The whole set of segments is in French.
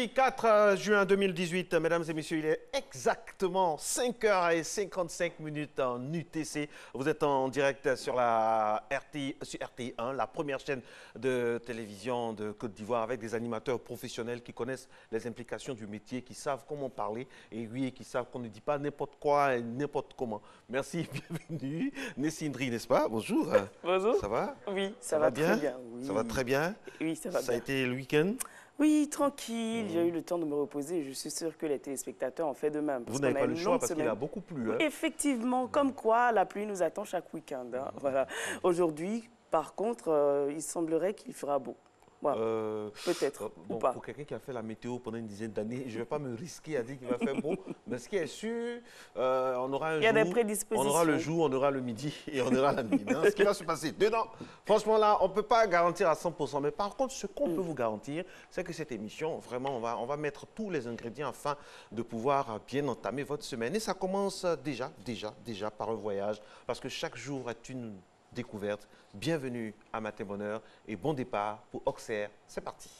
Mercredi 4 juin 2018, mesdames et messieurs, il est exactement 5h55 en UTC. Vous êtes en direct sur la RTI1, la première chaîne de télévision de Côte d'Ivoire, avec des animateurs professionnels qui connaissent les implications du métier, qui savent comment parler et oui, qui savent qu'on ne dit pas n'importe quoi et n'importe comment. Merci, bienvenue. Nessindri, n'est-ce pas? Bonjour. Bonjour. Ça va? Oui, ça va bien? très bien. Oui. Ça va très bien? Oui, ça va bien. Ça a été le week-end? Oui, tranquille. J'ai eu le temps de me reposer. Je suis sûre que les téléspectateurs ont fait de même. Vous n'avez pas le choix parce qu'il a beaucoup plu. Hein? Effectivement, comme quoi la pluie nous attend chaque week-end. Hein. Voilà. Aujourd'hui, par contre, il semblerait qu'il fera beau. Voilà. Peut-être, ou pas. Pour quelqu'un qui a fait la météo pendant une dizaine d'années, je ne vais pas me risquer à dire qu'il va faire beau. Mais ce qui est sûr, on aura un jour, des prédispositions. On aura le jour, on aura le midi et on aura la nuit. Non, ce qui va se passer dedans, franchement là, on ne peut pas garantir à 100%. Mais par contre, ce qu'on peut vous garantir, c'est que cette émission, vraiment, on va mettre tous les ingrédients afin de pouvoir bien entamer votre semaine. Et ça commence déjà par un voyage, parce que chaque jour est une découverte. Bienvenue à Matin Bonheur et bon départ pour Auxerre. C'est parti.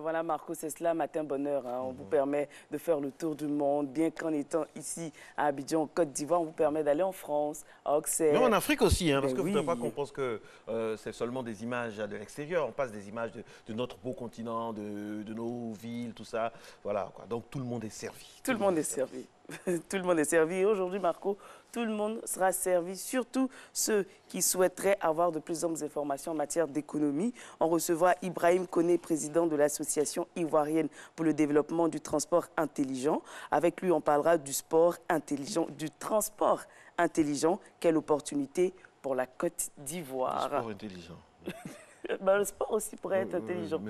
Voilà, Marco, c'est cela, Matin Bonheur. Hein. On vous permet de faire le tour du monde, bien qu'en étant ici à Abidjan, en Côte d'Ivoire, on vous permet d'aller en France, à Auxerre. Mais en Afrique aussi, hein, parce que vous ne oui. pouvez pas qu'on pense que c'est seulement des images de l'extérieur. On passe des images de notre beau continent, de nos villes, tout ça. Voilà, quoi. Donc tout le monde est servi. Tout le monde est servi. Tout le monde est servi. Et aujourd'hui, Marco, tout le monde sera servi, surtout ceux qui souhaiteraient avoir de plus amples informations en matière d'économie. On recevra Ibrahim Koné, président de l'Association ivoirienne pour le développement du transport intelligent. Avec lui, on parlera du sport intelligent, du transport intelligent. Quelle opportunité pour la Côte d'Ivoire. Sport intelligent. Ben, le sport aussi pourrait être intelligent.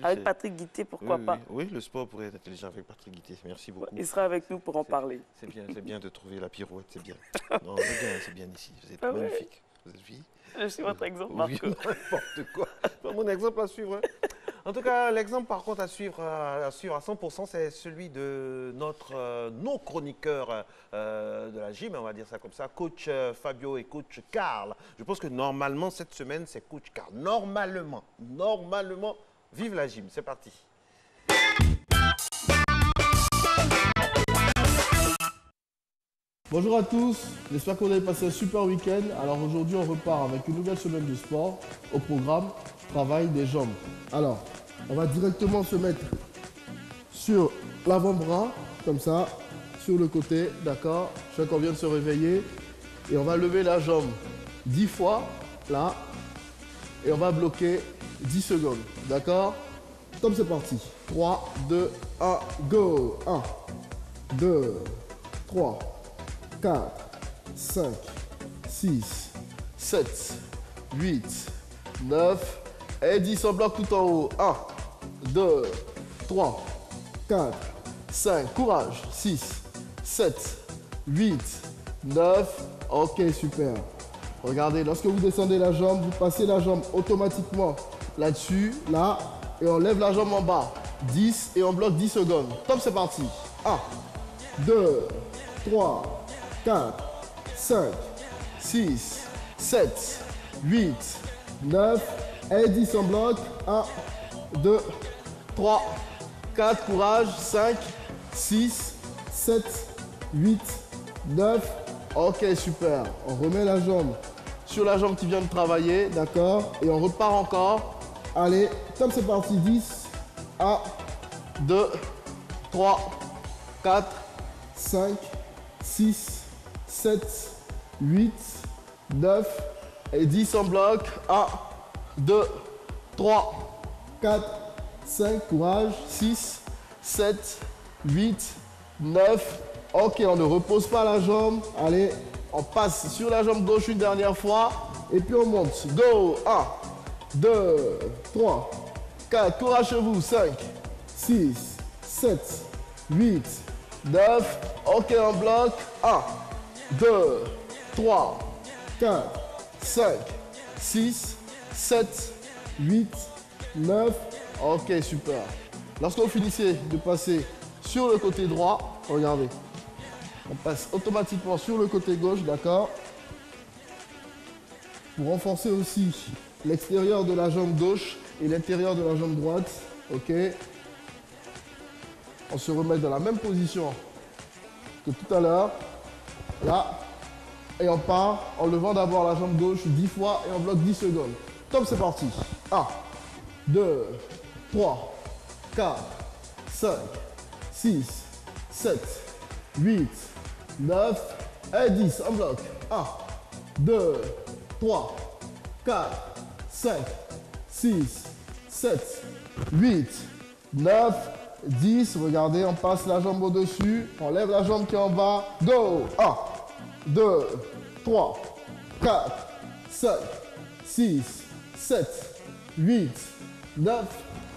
Avec Patrick Guité, pourquoi pas? Oui, le sport pourrait être intelligent avec Patrick Guité. Merci beaucoup. Il sera avec nous pour en parler. C'est bien de trouver la pirouette, c'est bien. Non, c'est bien ici. Vous êtes magnifique. Vous êtes fille. Je suis votre exemple, Marco. Oui, n'importe quoi. Pas mon exemple à suivre. En tout cas, l'exemple par contre à suivre à 100%, c'est celui de nos chroniqueurs de la gym, on va dire ça comme ça, coach Fabio et coach Karl. Je pense que normalement, cette semaine, c'est coach Karl. Normalement, vive la gym. C'est parti. Bonjour à tous, j'espère que vous avez passé un super week-end. Alors aujourd'hui, on repart avec une nouvelle semaine de sport. Au programme, travail des jambes. Alors, on va directement se mettre sur l'avant-bras comme ça, sur le côté, d'accord? Je sais qu'on vient de se réveiller. Et on va lever la jambe 10 fois, là. Et on va bloquer 10 secondes, d'accord? Top, c'est parti. 3, 2, 1, go. 1, 2, 3, 4, 5, 6, 7, 8, 9 et 10. On bloque tout en haut. 1, 2, 3, 4, 5. Courage. 6, 7, 8, 9. Ok, super. Regardez, lorsque vous descendez la jambe, vous passez la jambe automatiquement là-dessus, là, et on lève la jambe en bas. 10 et on bloque 10 secondes. Top, c'est parti. 1, 2, 3, 4, 5, 6, 7, 8, 9 et 10 en bloc. 1, 2, 3, 4, courage. 5, 6, 7, 8, 9. Ok, super. On remet la jambe sur la jambe qui vient de travailler, d'accord? Et on repart encore. Allez, top, c'est parti. 10, 1, 2, 3, 4, 5, 6, 7, 8, 9 et 10 en bloc. 1, 2, 3, 4, 5, courage. 6, 7, 8, 9. Ok, on ne repose pas la jambe. Allez, on passe sur la jambe gauche une dernière fois. Et puis on monte. Go. 1, 2, 3, 4. Courage chez vous. 5, 6, 7, 8, 9. Ok, on bloque. 1, 2, 3, 4, 5, 6, 7, 8, 9. Ok, super. Lorsque vous finissez de passer sur le côté droit, regardez. On passe automatiquement sur le côté gauche, d'accord? Pour renforcer aussi l'extérieur de la jambe gauche et l'intérieur de la jambe droite, ok? On se remet dans la même position que tout à l'heure, là, et on part en levant d'abord la jambe gauche 10 fois et on bloque 10 secondes. Top, c'est parti. 1, 2, 3, 4, 5, 6, 7, 8, 9 et 10. En bloc. 1, 2, 3, 4, 5, 6, 7, 8, 9, 10. Regardez, on passe la jambe au-dessus. On lève la jambe qui est en bas. Go. 1, 2, 3, 4, 5, 6, 7, 8, 9.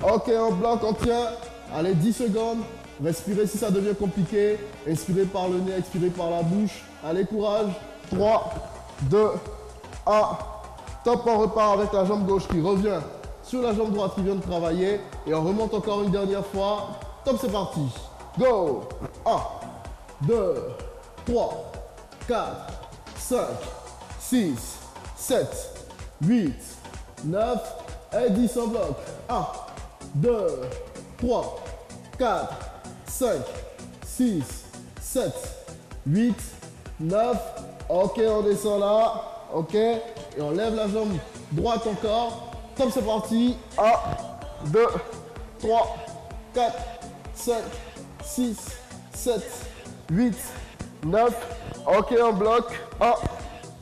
Ok, on bloque, on tient. Allez, 10 secondes. Respirez si ça devient compliqué. Inspirez par le nez, expirez par la bouche. Allez, courage. 3, 2, 1. Top, on repart avec la jambe gauche qui revient sur la jambe droite qui vient de travailler. Et on remonte encore une dernière fois. Top, c'est parti. Go. 1, 2, 3, 4, 5, 6, 7, 8, 9 et 10 en bloc. 1, 2, 3, 4, 5, 6, 7, 8, 9. Ok, on descend là. Ok. Et on lève la jambe droite encore. Top, c'est parti. 1, 2, 3, 4, 5, 6, 7, 8, 9. Ok, on bloque. 1,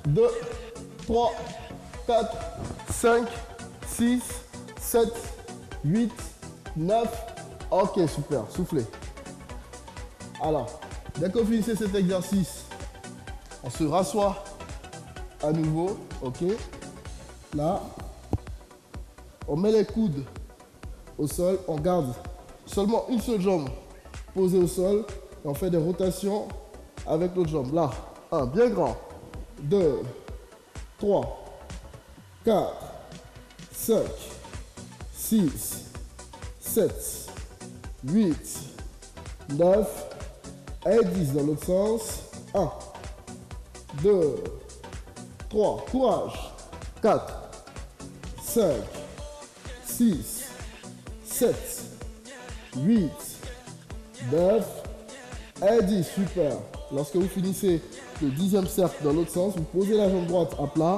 2, 3, 4, 5, 6, 7, 8, 9. Ok, super. Soufflez. Alors, dès que vous finissez cet exercice, on se rassoit à nouveau. Ok. Là, on met les coudes au sol. On garde seulement une seule jambe posée au sol. Et on fait des rotations avec l'autre jambe. Là, 1, bien grand. 2, 3, 4, 5, 6, 7, 8, 9 et 10 dans l'autre sens. 1, 2, 3, courage. 4, 5, 6, 7, 8, 9 et 10. Super. Lorsque vous finissez le 10e cercle dans l'autre sens, vous posez la jambe droite à plat,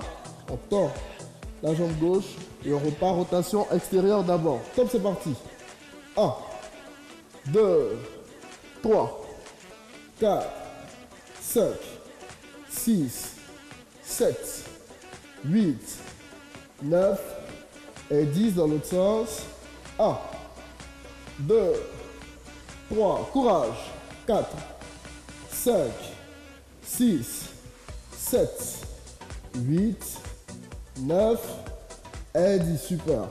on tend la jambe gauche et on repart rotation extérieure d'abord. Top, c'est parti. 1, 2, 3, 4, 5, 6, 7, 8, 9 et 10 dans l'autre sens. 1, 2, 3, courage. 4, 5, 6, 7, 8, 9 et 10. Super.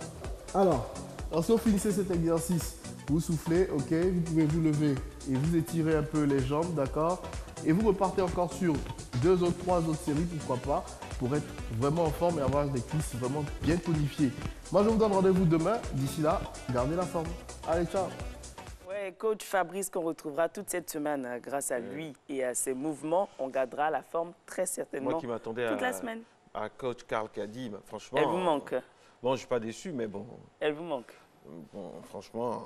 Alors, lorsque vous finissez cet exercice, vous soufflez, ok, vous pouvez vous lever et vous étirez un peu les jambes, d'accord? Et vous repartez encore sur 2 ou 3 autres séries, pourquoi pas, pour être vraiment en forme et avoir des cuisses vraiment bien tonifiées. Moi, je vous donne rendez-vous demain. D'ici là, gardez la forme. Allez, ciao. Ouais, coach Fabrice qu'on retrouvera toute cette semaine grâce à lui et à ses mouvements, on gardera la forme très certainement Moi qui m'attendais toute la semaine. à coach Karl Kadi, franchement... Elle vous manque. Bon, je ne suis pas déçu, mais bon... Elle vous manque. Bon, franchement...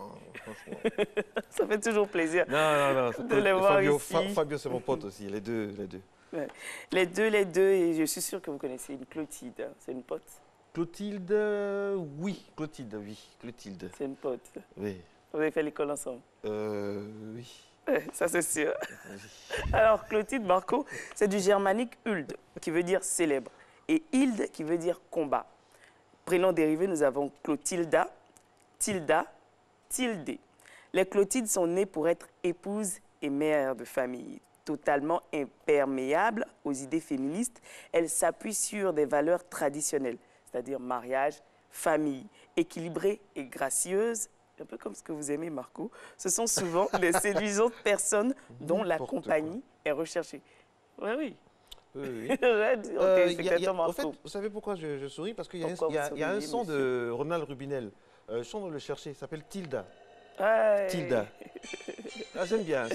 Ça fait toujours plaisir Non. de les voir Fabio, ici. Fabio, c'est mon pote aussi, les deux. Ouais. Les deux, et je suis sûr que vous connaissez une Clotilde, c'est une pote. Clotilde, oui. Clotilde. C'est une pote. Oui. Vous avez fait l'école ensemble. Oui. Ouais, ça c'est sûr. Alors Clotilde, Marco, c'est du germanique Huld, qui veut dire célèbre, et Hilde, qui veut dire combat. Prénom dérivé, nous avons Clotilda, Tilda, Tildé. Les Clotildes sont nées pour être épouses et mères de famille. Totalement imperméables aux idées féministes, elles s'appuient sur des valeurs traditionnelles, c'est-à-dire mariage, famille, équilibrée et gracieuse, un peu comme ce que vous aimez, Marco. Ce sont souvent les séduisantes personnes dont la compagnie est recherchée. Oui. Oui. En fait, vous savez pourquoi je souris? Parce qu'il y a un son monsieur? de Ronald Rubinel. Je suis en train de le chercher, il s'appelle Tilda. Ouais. Tilda. Ah, j'aime bien.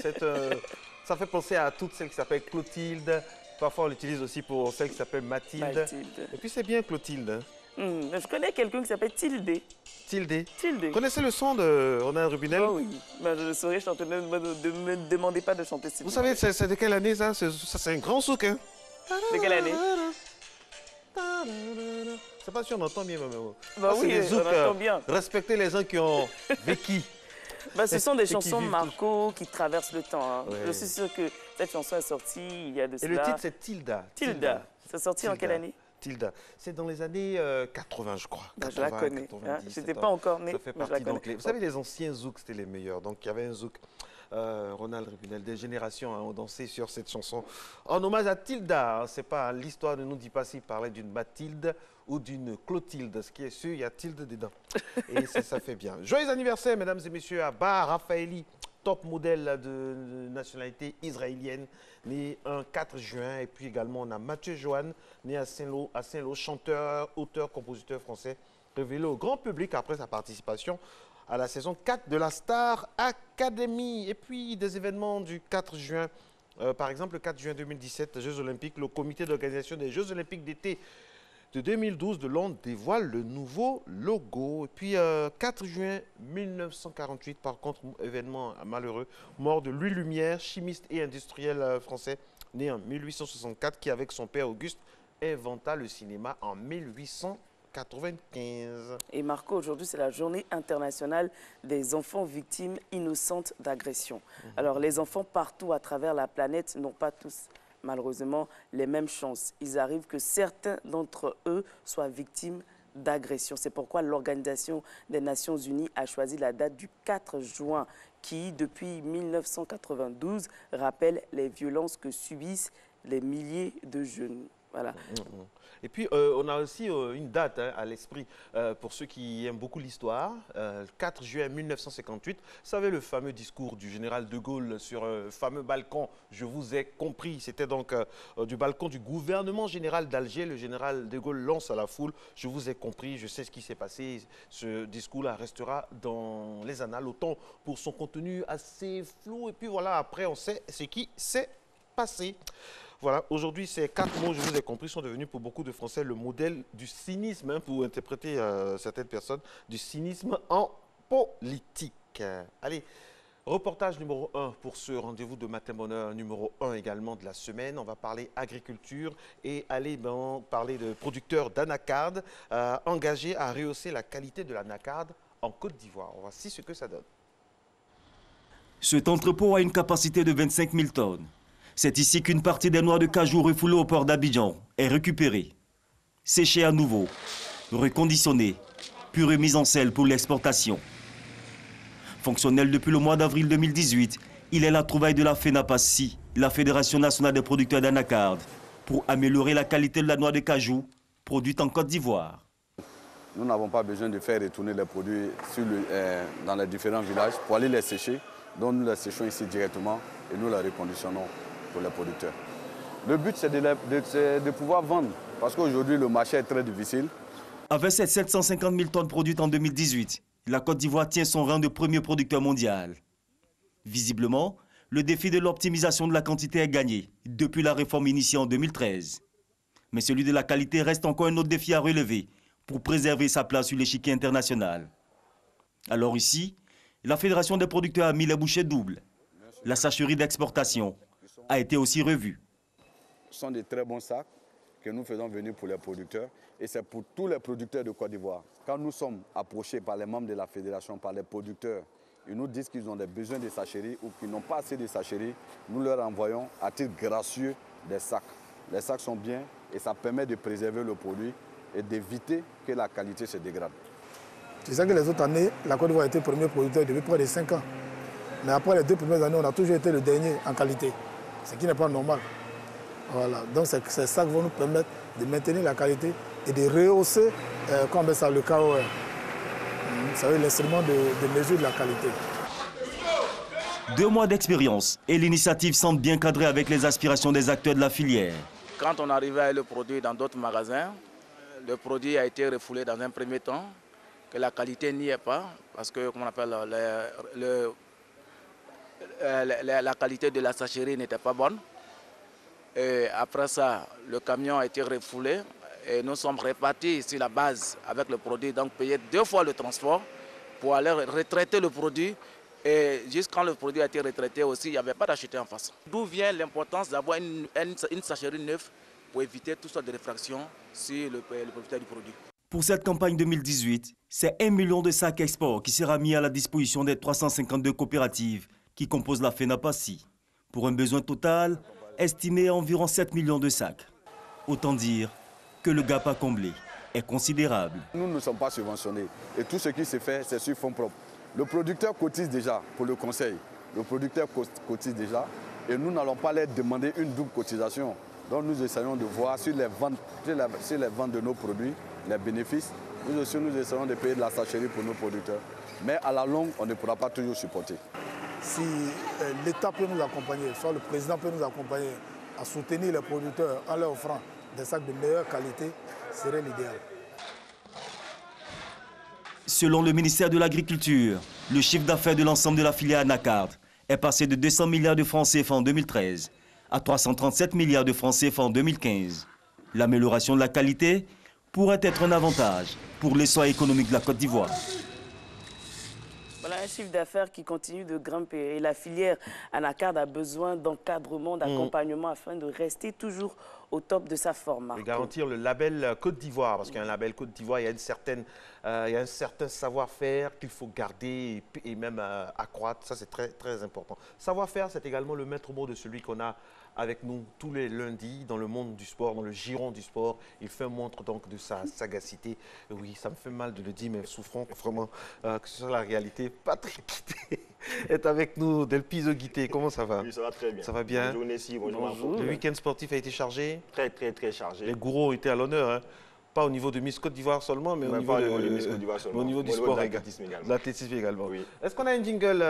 Ça fait penser à toutes celles qui s'appellent Clotilde. Parfois, on l'utilise aussi pour celles qui s'appellent Mathilde. Et puis, c'est bien Clotilde. Je connais quelqu'un qui s'appelle Tildé. Tildé. Tilde. Vous connaissez le son de Ronald Rubinel? Oh oui, mais je le saurais chanter. Ne me demandez pas de chanter. Vous savez, c'est de quelle année ça? C'est un grand souk, hein? De quelle année? Je sais pas si on entend bien, mais Bah oui, des on entend bien. Respectez les gens qui ont vécu. Bah, ce sont des Et qui chansons, vivent Marco, qui traversent le temps. Hein. Ouais. Je suis sûr que cette chanson est sortie il y a de Et cela. le titre, c'est Tilda. Tilda. C'est sorti en quelle année? Tilda. C'est dans les années 80, je crois. Bah, je la connais. 90, Je n'étais pas encore née, ça fait mais je la partie connais. donc, vous savez, les anciens zouks, c'était les meilleurs. Donc, il y avait un zouk, Ronald Rubinel, des générations ont dansé sur cette chanson. En hommage à Tilda, c'est pas, l'histoire ne nous dit pas s'il parlait d'une Mathilde ou d'une Clotilde. Ce qui est sûr, il y a Tilde dedans. Et ça fait bien. Joyeux anniversaire, mesdames et messieurs, à Bar Raphaëli, top modèle de nationalité israélienne, né un 4 juin. Et puis également, on a Mathieu Joanne, né à Saint-Lô, chanteur, auteur, compositeur français, révélé au grand public après sa participation à la saison 4 de la Star Academy. Et puis, des événements du 4 juin, par exemple, le 4 juin 2017, Jeux Olympiques, le comité d'organisation des Jeux Olympiques d'été de 2012 de Londres dévoile le nouveau logo. Et puis, 4 juin 1948, par contre, événement malheureux, mort de Louis Lumière, chimiste et industriel français, né en 1864, qui, avec son père Auguste, inventa le cinéma en 1895. Et Marco, aujourd'hui, c'est la journée internationale des enfants victimes innocentes d'agression. Alors, les enfants partout à travers la planète n'ont pas tous, malheureusement, les mêmes chances. Il arrive que certains d'entre eux soient victimes d'agression. C'est pourquoi l'Organisation des Nations Unies a choisi la date du 4 juin qui, depuis 1992, rappelle les violences que subissent les milliers de jeunes. Voilà. Et puis, on a aussi une date à l'esprit pour ceux qui aiment beaucoup l'histoire. 4 juin 1958, vous savez le fameux discours du général de Gaulle sur un fameux balcon, je vous ai compris. C'était donc du balcon du gouvernement général d'Alger. Le général de Gaulle lance à la foule, je vous ai compris, je sais ce qui s'est passé. Ce discours-là restera dans les annales, autant pour son contenu assez flou. Et puis voilà, après, on sait ce qui s'est passé. Voilà, aujourd'hui, ces 4 mots, je vous ai compris, sont devenus pour beaucoup de Français le modèle du cynisme, hein, pour interpréter certaines personnes, du cynisme en politique. Allez, reportage numéro 1 pour ce rendez-vous de Matin Bonheur numéro 1 également de la semaine. On va parler agriculture et aller parler de producteurs d'anacarde engagés à rehausser la qualité de l'anacarde en Côte d'Ivoire. Voici ce que ça donne. Cet entrepôt a une capacité de 25 000 tonnes. C'est ici qu'une partie des noix de cajou refoulées au port d'Abidjan est récupérée, séchée à nouveau, reconditionnée, puis remise en selle pour l'exportation. Fonctionnel depuis le mois d'avril 2018, il est la trouvaille de la FENAPACI, la Fédération nationale des producteurs d'anacarde, pour améliorer la qualité de la noix de cajou produite en Côte d'Ivoire. Nous n'avons pas besoin de faire retourner les produits dans les différents villages pour aller les sécher. Donc nous les séchons ici directement et nous les reconditionnons pour les producteurs. Le but, c'est de pouvoir vendre, parce qu'aujourd'hui, le marché est très difficile. Avec ces 750 000 tonnes produites en 2018, la Côte d'Ivoire tient son rang de premier producteur mondial. Visiblement, le défi de l'optimisation de la quantité est gagné depuis la réforme initiée en 2013. Mais celui de la qualité reste encore un autre défi à relever pour préserver sa place sur l'échiquier international. Alors ici, la Fédération des producteurs a mis les bouchées doubles. La sacherie d'exportation a été aussi revue. Ce sont des très bons sacs que nous faisons venir pour les producteurs et c'est pour tous les producteurs de Côte d'Ivoire. Quand nous sommes approchés par les membres de la fédération, par les producteurs, ils nous disent qu'ils ont des besoins de sacherie ou qu'ils n'ont pas assez de sacherie, nous leur envoyons à titre gracieux des sacs. Les sacs sont bien et ça permet de préserver le produit et d'éviter que la qualité se dégrade. C'est ça que les autres années, la Côte d'Ivoire a été le premier producteur depuis près de 5 ans. Mais après les 2 premières années, on a toujours été le dernier en qualité, ce qui n'est pas normal. Voilà. Donc ces sacs vont nous permettre de maintenir la qualité et de rehausser comme ça, le KOR. Vous savez, l'instrument de mesure de la qualité. 2 mois d'expérience et l'initiative semble bien cadrée avec les aspirations des acteurs de la filière. Quand on arrivait à le produire dans d'autres magasins, le produit a été refoulé dans un premier temps, que la qualité n'y est pas, parce que, comment on appelle, la qualité de la sacherie n'était pas bonne. Et après ça, le camion a été refoulé et nous sommes répartis sur la base avec le produit, donc payer 2 fois le transport pour aller retraiter le produit. Et juste quand le produit a été retraité aussi, il n'y avait pas d'acheter en face. D'où vient l'importance d'avoir une sacherie neuve pour éviter toutes sortes de réfractions sur le propriétaire du produit. Pour cette campagne 2018, c'est 1 million de sacs export qui sera mis à la disposition des 352 coopératives qui composent la FENAPACI, pour un besoin total estimé à environ 7 millions de sacs. Autant dire que le gap à combler est considérable. Nous ne sommes pas subventionnés et tout ce qui se fait, c'est sur fonds propres. Le producteur cotise déjà pour le conseil. Le producteur cotise déjà et nous n'allons pas leur demander une double cotisation. Donc nous essayons de voir sur les ventes de nos produits, les bénéfices. Nous aussi, nous essayons de payer de la sacherie pour nos producteurs. Mais à la longue, on ne pourra pas toujours supporter. Si l'État peut nous accompagner, soit le président peut nous accompagner à soutenir les producteurs en leur offrant des sacs de meilleure qualité, ce serait l'idéal. Selon le ministère de l'Agriculture, le chiffre d'affaires de l'ensemble de la filière anacarde est passé de 200 milliards de francs CFA en 2013 à 337 milliards de francs CFA en 2015. L'amélioration de la qualité pourrait être un avantage pour l'essor économique de la Côte d'Ivoire. Voilà un chiffre d'affaires qui continue de grimper et la filière anacarde a besoin d'encadrement, d'accompagnement afin de rester toujours au top de sa forme. Et garantir le label Côte d'Ivoire, parce qu'un label Côte d'Ivoire, il y a un certain savoir-faire qu'il faut garder et même accroître. Ça, c'est très, très important. Savoir-faire, c'est également le maître mot de celui qu'on a avec nous tous les lundis dans le monde du sport, dans le giron du sport. Il fait montre donc de sa sagacité. Oui, ça me fait mal de le dire, mais souffrons vraiment que ce soit la réalité. Patrick Guité est avec nous, Delpizo Guité. Comment ça va? Oui, ça va très bien. Ça va bien? Bonjour Nessie, bonjour Marco. Le week-end sportif a été chargé? Très, très, très chargé. Les gourous étaient à l'honneur, hein? Pas au niveau de Miss Côte d'Ivoire seulement, mais au niveau du sport, de l'athlétisme également. L'athlétisme également. Oui. Est-ce qu'on a un jingle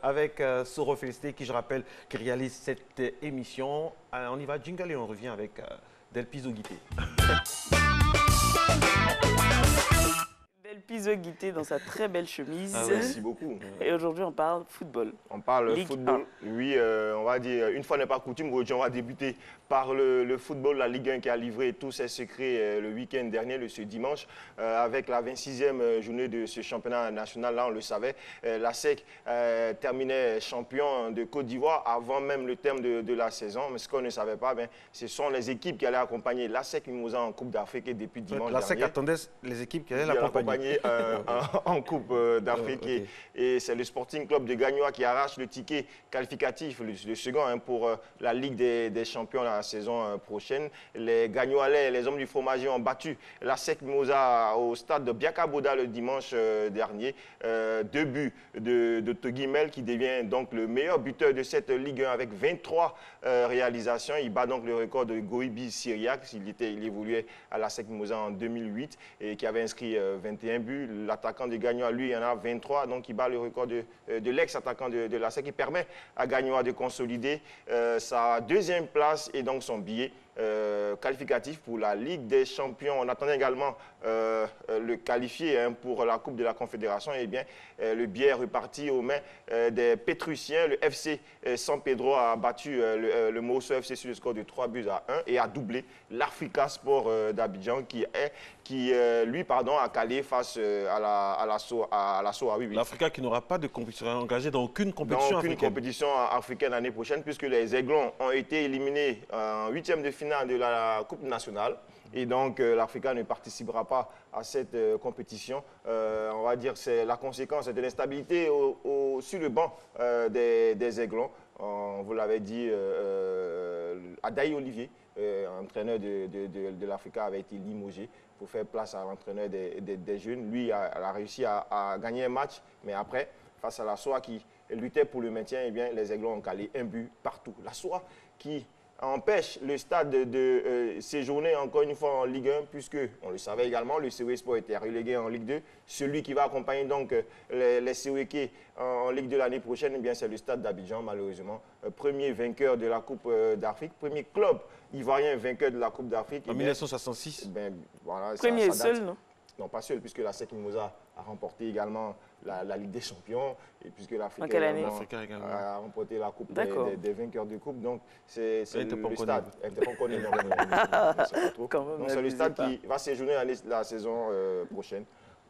avec Soro Félicité qui, je rappelle, qui réalise cette émission? On y va, jingle, et on revient avec Delpizo Guité. Delpizo Guité dans sa très belle chemise. Ah, merci beaucoup. Et aujourd'hui, on parle football. On parle Ligue football. 1. Oui, on va dire, une fois n'est pas coutume, aujourd'hui, on va débuter par le football, la Ligue 1 qui a livré tous ses secrets le week-end dernier, ce dimanche, avec la 26e journée de ce championnat national. Là, on le savait, la SEC terminait champion de Côte d'Ivoire avant même le terme de la saison. Mais ce qu'on ne savait pas, ce sont les équipes qui allaient accompagner la SEC Mimosa en Coupe d'Afrique et depuis dimanche La SEC dernier. attendait les équipes qui allaient l'accompagner. En Coupe d'Afrique. Okay. Et c'est le Sporting Club de Gagnoa qui arrache le ticket qualificatif, le second pour la Ligue des Champions la saison prochaine. Les Gagnoalais, les hommes du fromager ont battu la SEC Mimosa au stade de Biakaboda le dimanche dernier. 2 buts de Togimel qui devient donc le meilleur buteur de cette Ligue 1 avec 23 réalisations. Il bat donc le record de Goibi Syriac. Il évoluait à la SEC Mimosa en 2008 et qui avait inscrit 21 buts. L'attaquant de Gagnoa, lui, il en a 23. Donc, il bat le record de l'ex-attaquant de la SEC qui permet à Gagnoa de consolider sa 2e place et donc son billet qualificatif pour la Ligue des Champions. On attendait également le qualifié pour la Coupe de la Confédération. Et bien, le billet est reparti aux mains des Pétruciens. Le FC San Pedro a battu le Mosso FC sur le score de 3 buts à 1 et a doublé l'Africa Sport d'Abidjan qui a calé face à la SOA. Oui, oui. L'Africa qui n'aura pas de compétition, engagée dans aucune compétition dans aucune africaine. compétition africaine l'année prochaine, puisque les Aiglons ont été éliminés en 8e de finale de la Coupe nationale. Et donc, l'Africa ne participera pas à cette compétition. On va dire que c'est la conséquence de l'instabilité sur le banc des Aiglons. Vous l'avez dit, Adaï Olivier, entraîneur de l'Africa, avait été limogé pour faire place à l'entraîneur des jeunes. Lui a réussi à gagner un match, mais après, face à la SOA qui luttait pour le maintien, eh bien, les Aiglons ont calé un but partout. La SOA qui empêche le stade de séjourner encore une fois en Ligue 1, puisque, on le savait également, le COE Sport était relégué en Ligue 2. Celui qui va accompagner donc les COEK en Ligue 2 l'année prochaine, eh bien, c'est le stade d'Abidjan, malheureusement. Premier vainqueur de la Coupe d'Afrique, premier club ivoirien vainqueur de la Coupe d'Afrique. En 1966 ben, voilà, premier et seul, non? Non, pas seul, puisque la SEC Mimosa a remporté également la Ligue des Champions, et puisque l'Afrique a remporté la Coupe des vainqueurs de Coupe. Donc, c'est le stade. C'est le stade qui va séjourner la saison prochaine.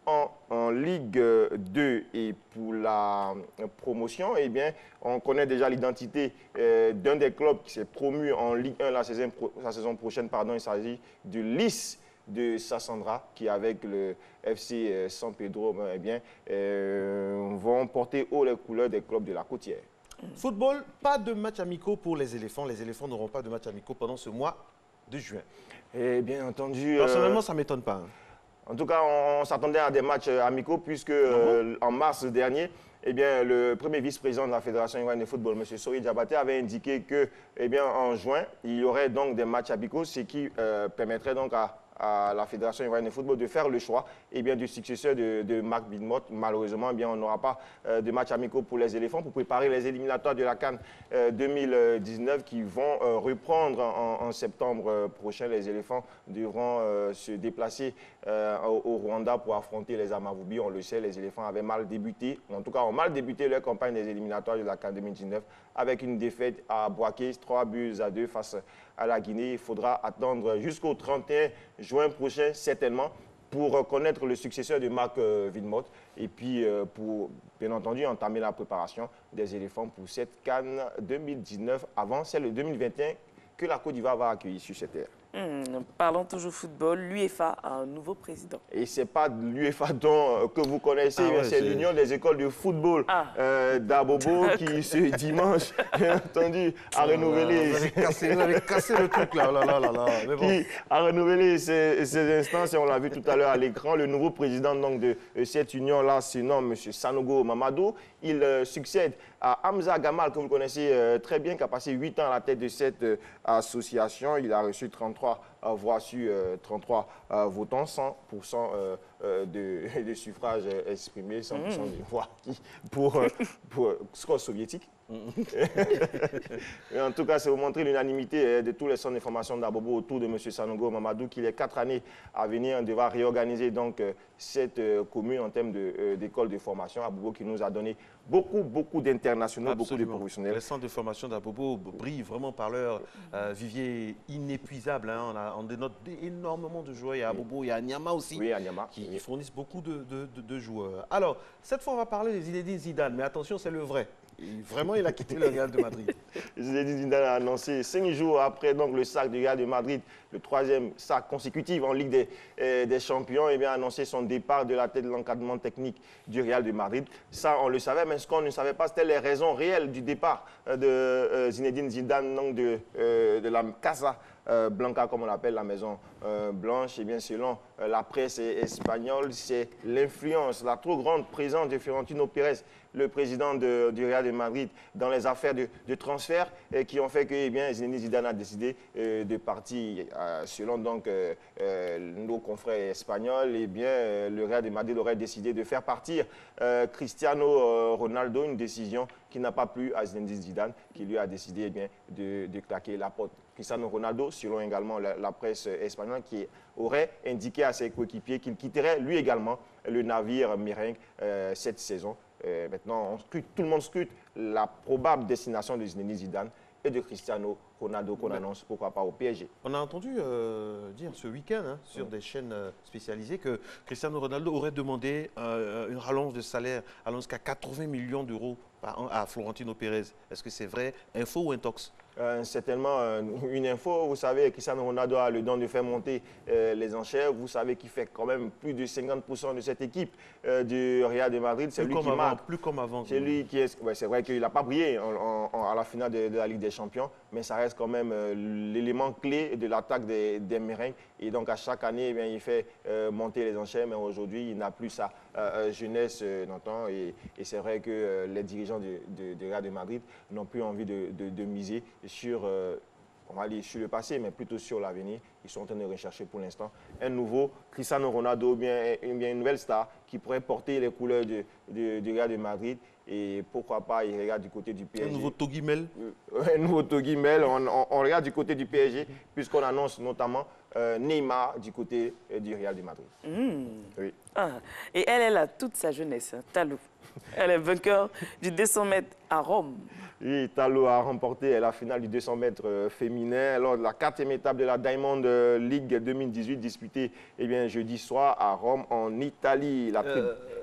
En Ligue 2 et pour la promotion, eh bien, on connaît déjà l'identité d'un des clubs qui s'est promu en Ligue 1 la saison prochaine. Pardon, il s'agit du Lys de Sassandra qui, avec le FC San Pedro, eh bien, vont porter haut les couleurs des clubs de la côtière. Football, pas de match amicaux pour les éléphants. Les éléphants n'auront pas de match amicaux pendant ce mois de juin. Et bien entendu... Personnellement, ça ne m'étonne pas. En tout cas, on s'attendait à des matchs amicaux puisque en mars dernier, eh bien, le premier vice-président de la Fédération ivoirienne de football, M. Sori Diabaté, avait indiqué que, eh bien, en juin, il y aurait donc des matchs amicaux, ce qui permettrait donc à la Fédération ivoirienne de football de faire le choix eh bien, du successeur de Marc Vidmot. Malheureusement, eh bien, on n'aura pas de matchs amicaux pour les éléphants pour préparer les éliminatoires de la CAN 2019 qui vont reprendre en septembre prochain. Les éléphants devront se déplacer au Rwanda pour affronter les Amavubi. On le sait, les éléphants avaient mal débuté, en tout cas ont mal débuté leur campagne des éliminatoires de la CAN 2019 avec une défaite à Boaké, 3-2 face à la Guinée. Il faudra attendre jusqu'au 31 juin prochain, certainement, pour connaître le successeur de Marc Vidmot et puis pour, bien entendu, entamer la préparation des éléphants pour cette CAN 2019 avant celle de 2021 que la Côte d'Ivoire va accueillir sur cette terre. Parlons toujours football. L'UEFA a un nouveau président. Et ce n'est pas l'UEFA que vous connaissez, c'est l'Union des écoles de football d'Abobo qui, ce dimanche, bien entendu, a renouvelé... Vous avez cassé le truc là. Mais bon. Qui a renouvelé ces instances, et on l'a vu tout à l'heure à l'écran. Le nouveau président donc, de cette union-là se nomme M. Sanogo Mamadou. Il succède à Hamza Gamal, que vous connaissez très bien, qui a passé 8 ans à la tête de cette association. Il a reçu 33 voix sur 33 votants, 100% de suffrages exprimés, 100% de voix pour score soviétique. En tout cas, c'est pour montrer l'unanimité de tous les centres d'information d'Abobo autour de M. Sanogo Mamadou, qui les 4 années à venir devra réorganiser donc, cette commune en termes d'école de formation. Abobo qui nous a donné beaucoup d'internationaux, beaucoup de professionnels. Les centres de formation d'Abobo brillent vraiment par leur vivier inépuisable. Hein. on dénote énormément de joueurs. Il y a Bobo, il y a Nyama aussi, Oui, à Niamey. qui fournissent beaucoup de joueurs. Alors, cette fois, on va parler de Zinedine Zidane, mais attention, c'est le vrai. Vraiment, il a quitté le Real de Madrid. Zinedine Zidane a annoncé 5 jours après donc, le sac du Real de Madrid, le 3e sac consécutif en Ligue des Champions, et bien, a annoncé son départ de la tête de l'encadrement technique du Real de Madrid. Ça, on le savait, mais ce qu'on ne savait pas, c'était les raisons réelles du départ de Zinedine Zidane, donc de la Casa Blanca, comme on l'appelle, la Maison Blanche. Et bien, selon la presse espagnole, c'est l'influence, la trop grande présence de Florentino Pérez, le président du Real de Madrid, dans les affaires de transfert, qui ont fait que Zinedine Zidane a décidé de partir. Selon donc nos confrères espagnols, le Real de Madrid aurait décidé de faire partir Cristiano Ronaldo, une décision qui n'a pas plu à Zinedine Zidane, qui lui a décidé de claquer la porte. Cristiano Ronaldo, selon également la presse espagnole, qui aurait indiqué à ses coéquipiers qu'il quitterait lui également le navire merengue cette saison. Maintenant, tout le monde scrute la probable destination de Zinedine Zidane et de Cristiano Ronaldo qu'on annonce, pourquoi pas, au PSG. On a entendu dire ce week-end sur des chaînes spécialisées que Cristiano Ronaldo aurait demandé une rallonge de salaire allant jusqu'à 80 millions d'euros par an à Florentino Pérez. Est-ce que c'est vrai, info ou intox? C'est tellement une info. Vous savez, Cristiano Ronaldo a le don de faire monter les enchères. Vous savez qu'il fait quand même plus de 50% de cette équipe du Real de Madrid. C'est lui qui marque. Plus comme avant. C'est lui qui est. Ouais, c'est vrai qu'il n'a pas brillé à la finale de la Ligue des Champions, mais ça reste quand même l'élément clé de l'attaque des merengues. Et donc, à chaque année, il fait monter les enchères. Mais aujourd'hui, il n'a plus sa jeunesse d'antan. Et c'est vrai que les dirigeants du Real de Madrid n'ont plus envie de miser sur, on va dire sur le passé, mais plutôt sur l'avenir. Ils sont en train de rechercher pour l'instant un nouveau Cristiano Ronaldo, bien une nouvelle star qui pourrait porter les couleurs du Real de Madrid. Et pourquoi pas, il regarde du côté du PSG. Un nouveau Togui Mel. Un nouveau Togui Mel. On regarde du côté du PSG, puisqu'on annonce notamment Neymar du côté du Real de Madrid. Oui. Ah. Et elle a toute sa jeunesse, Talou. Elle est vainqueur du 200 mètres à Rome. Oui, Talou a remporté la finale du 200 mètres féminin lors de la 4e étape de la Diamond League 2018 disputée jeudi soir à Rome en Italie.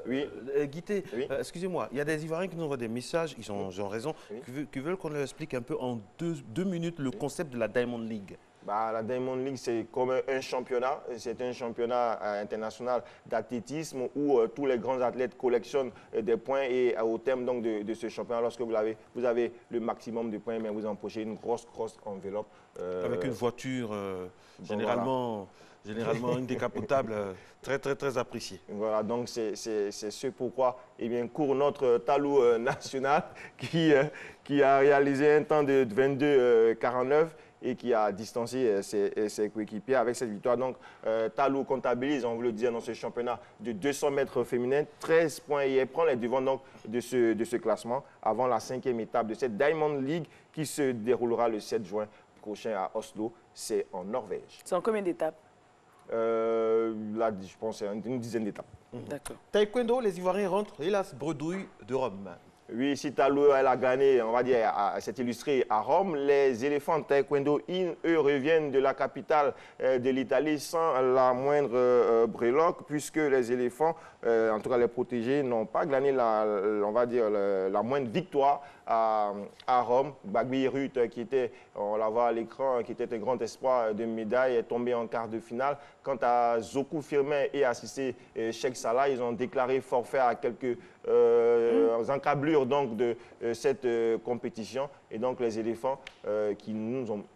Oui. Guité, Oui. Excusez-moi, il y a des Ivoiriens qui nous envoient des messages, ils ont raison, qui veulent qu'on leur explique un peu en deux minutes le concept de la Diamond League. La Diamond League, c'est comme un championnat. C'est un championnat international d'athlétisme où tous les grands athlètes collectionnent des points. Et au terme donc, de ce championnat, lorsque vous avez le maximum de points, mais vous empochez une grosse enveloppe. Avec une voiture généralement une décapotable très appréciée. Voilà, donc c'est ce pourquoi court notre Talou national qui a réalisé un temps de 22,49 et qui a distancé ses coéquipiers avec cette victoire. Donc, Talou comptabilise, on vous le dit, dans ce championnat de 200 mètres féminin, 13 points et elle prend les devants donc, de ce classement avant la 5e étape de cette Diamond League qui se déroulera le 7 juin prochain à Oslo. C'est en Norvège. C'est en combien d'étapes? Là, je pense c'est une dizaine d'étapes. D'accord. Taekwondo, les Ivoiriens rentrent, hélas, bredouille de Rome. Oui, si Talou, elle a gagné, on va dire, s'est illustré à Rome, les éléphants taekwondo, eux, reviennent de la capitale de l'Italie sans la moindre breloque, puisque les éléphants, en tout cas les protégés, n'ont pas gagné on va dire, la moindre victoire à Rome. Bagui Ruth, qui était, on la voit à l'écran, qui était un grand espoir de médaille, est tombé en quart de finale. Quant à Zokou Firmin et Assissé Cheikh Salah, ils ont déclaré forfait à quelques encablures donc, de cette compétition. Et donc les éléphants, les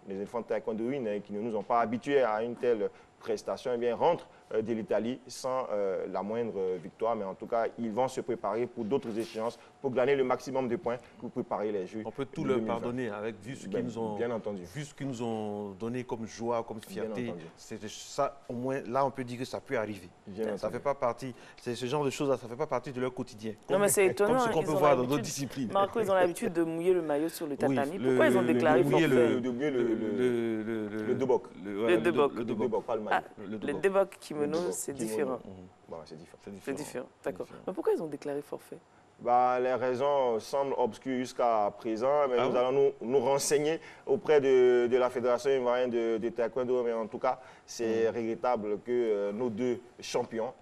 éléphants taekwondoïnes qui ne nous ont pas habitués à une telle prestation, rentrent de l'Italie sans la moindre victoire. Mais en tout cas, ils vont se préparer pour d'autres échéances, pour gagner le maximum de points pour préparer les Jeux. On peut tout leur pardonner, vu ce qu'ils nous ont donné comme joie, comme fierté. C'est ça, au moins, là, on peut dire que ça peut arriver. Ça fait pas partie, c'est ce genre de choses-là, ça ne fait pas partie de leur quotidien. Non, mais c'est étonnant. Comme ce qu'on peut voir dans d'autres disciplines. Marco, ils ont l'habitude de mouiller le maillot sur le tatami. Oui, pourquoi ils ont déclaré forfait? Le debok. Le debok. Le debok, pas le maillot. Le debok kimono, c'est différent. Voilà, c'est différent. C'est différent, d'accord. Mais pourquoi ils ont déclaré forfait? Bah, les raisons semblent obscures jusqu'à présent, mais nous bon? allons nous renseigner auprès de la Fédération ivoirienne de taekwondo. Mais en tout cas, c'est regrettable que nos deux champions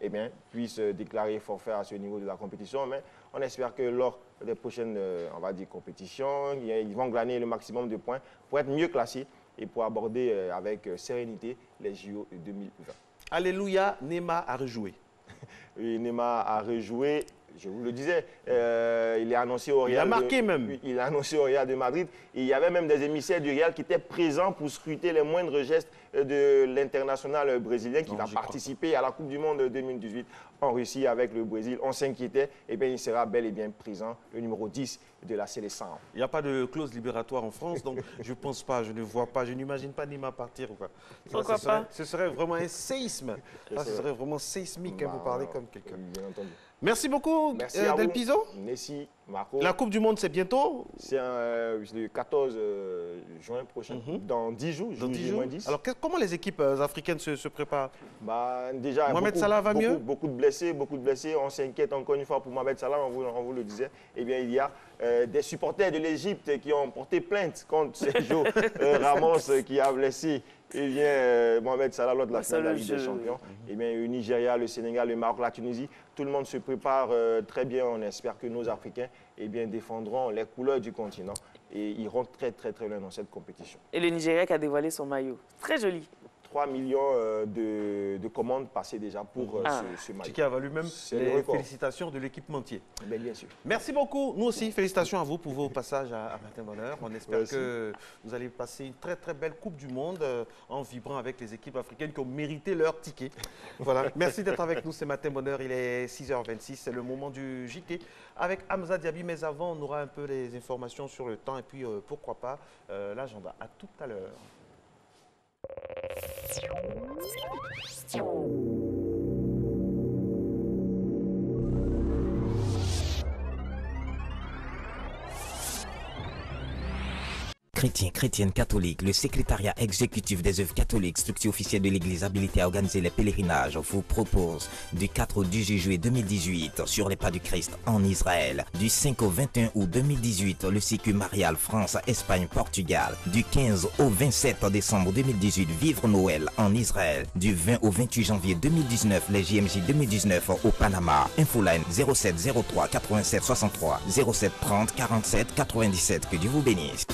puissent déclarer forfait à ce niveau de la compétition. Mais on espère que lors des prochaines on va dire, compétitions, ils vont gagner le maximum de points pour être mieux classés et pour aborder avec sérénité les JO 2020. Alléluia, Neymar a rejoué. Et Neymar a rejoué. Je vous le disais, il est annoncé au Real. Il a marqué même. Il est annoncé au Real de Madrid. Et il y avait même des émissaires du Real qui étaient présents pour scruter les moindres gestes de l'international brésilien qui va participer à la Coupe du Monde 2018 en Russie avec le Brésil. On s'inquiétait. Eh bien, il sera bel et bien présent, le numéro 10 de la Sélection. Il n'y a pas de clause libératoire en France, donc je ne pense pas, je ne vois pas, je n'imagine pas Neymar partir. Pourquoi pas? Ce serait vraiment un séisme. Ça, ce serait vraiment séismique, vous parlez comme quelqu'un. Bien entendu. Merci beaucoup, Del Piso. Merci, Marco. La Coupe du Monde, c'est bientôt? C'est le 14 juin prochain, dans 10 jours. Dans 10 jours. 10. Alors, comment les équipes africaines se préparent? Bah, déjà, Mohamed Salah va mieux? Beaucoup de blessés. On s'inquiète encore une fois pour Mohamed Salah, on vous le disait. Eh bien, il y a des supporters de l'Égypte qui ont porté plainte contre Sergio Ramos qui a blessé Mohamed Salah lors de la finale de la Ligue des Champions. Eh bien, le Nigeria, le Sénégal, le Maroc, la Tunisie, tout le monde se prépare très bien. On espère que nos Africains défendront les couleurs du continent et iront très loin dans cette compétition. Et le Nigeria qui a dévoilé son maillot. Très joli. 3 millions de commandes passées déjà pour ce maillot. Ce qui a valu même les félicitations de l'équipementier. Bien sûr. Merci beaucoup. Nous aussi, félicitations à vous pour vos passages à Matin Bonheur. On espère que vous allez passer une très belle Coupe du Monde en vibrant avec les équipes africaines qui ont mérité leur ticket. Voilà. Merci d'être avec nous ce Matin Bonheur. Il est 6h26. C'est le moment du JT avec Hamza Diaby. Mais avant, on aura un peu les informations sur le temps et puis pourquoi pas l'agenda. À tout à l'heure. Chrétiens, chrétiennes, catholiques, le secrétariat exécutif des œuvres catholiques, structure officielle de l'Église habilitée à organiser les pèlerinages, vous propose du 4 au 10 juillet 2018 sur les pas du Christ en Israël, du 5 au 21 août 2018 le cycle marial France, Espagne, Portugal, du 15 au 27 décembre 2018 Vivre Noël en Israël, du 20 au 28 janvier 2019 les JMJ 2019 au Panama, Infoline 07 03 87 63 07 30 47 97. Que Dieu vous bénisse.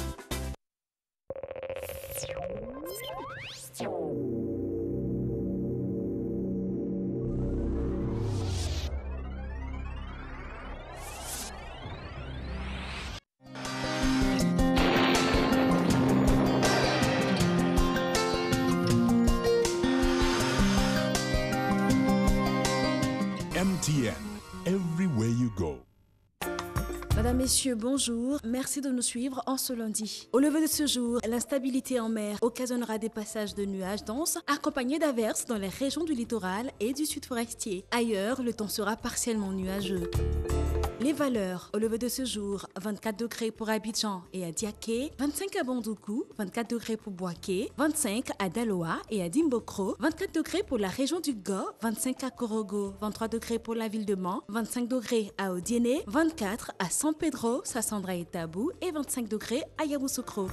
MTN, everywhere you go. Madame, Messieurs, bonjour. Merci de nous suivre en ce lundi. Au lever de ce jour, l'instabilité en mer occasionnera des passages de nuages denses accompagnés d'averses dans les régions du littoral et du sud forestier. Ailleurs, le temps sera partiellement nuageux. Les valeurs au lever de ce jour, 24 degrés pour Abidjan et à Diaké, 25 à Bandoukou, 24 degrés pour Boaké, 25 à Daloa et à Dimbokro, 24 degrés pour la région du Go, 25 à Korogo, 23 degrés pour la ville de Mans, 25 degrés à Odiéné, 24 à San Pedro, Sassandra et Tabou et 25 degrés à Yamoussoukro.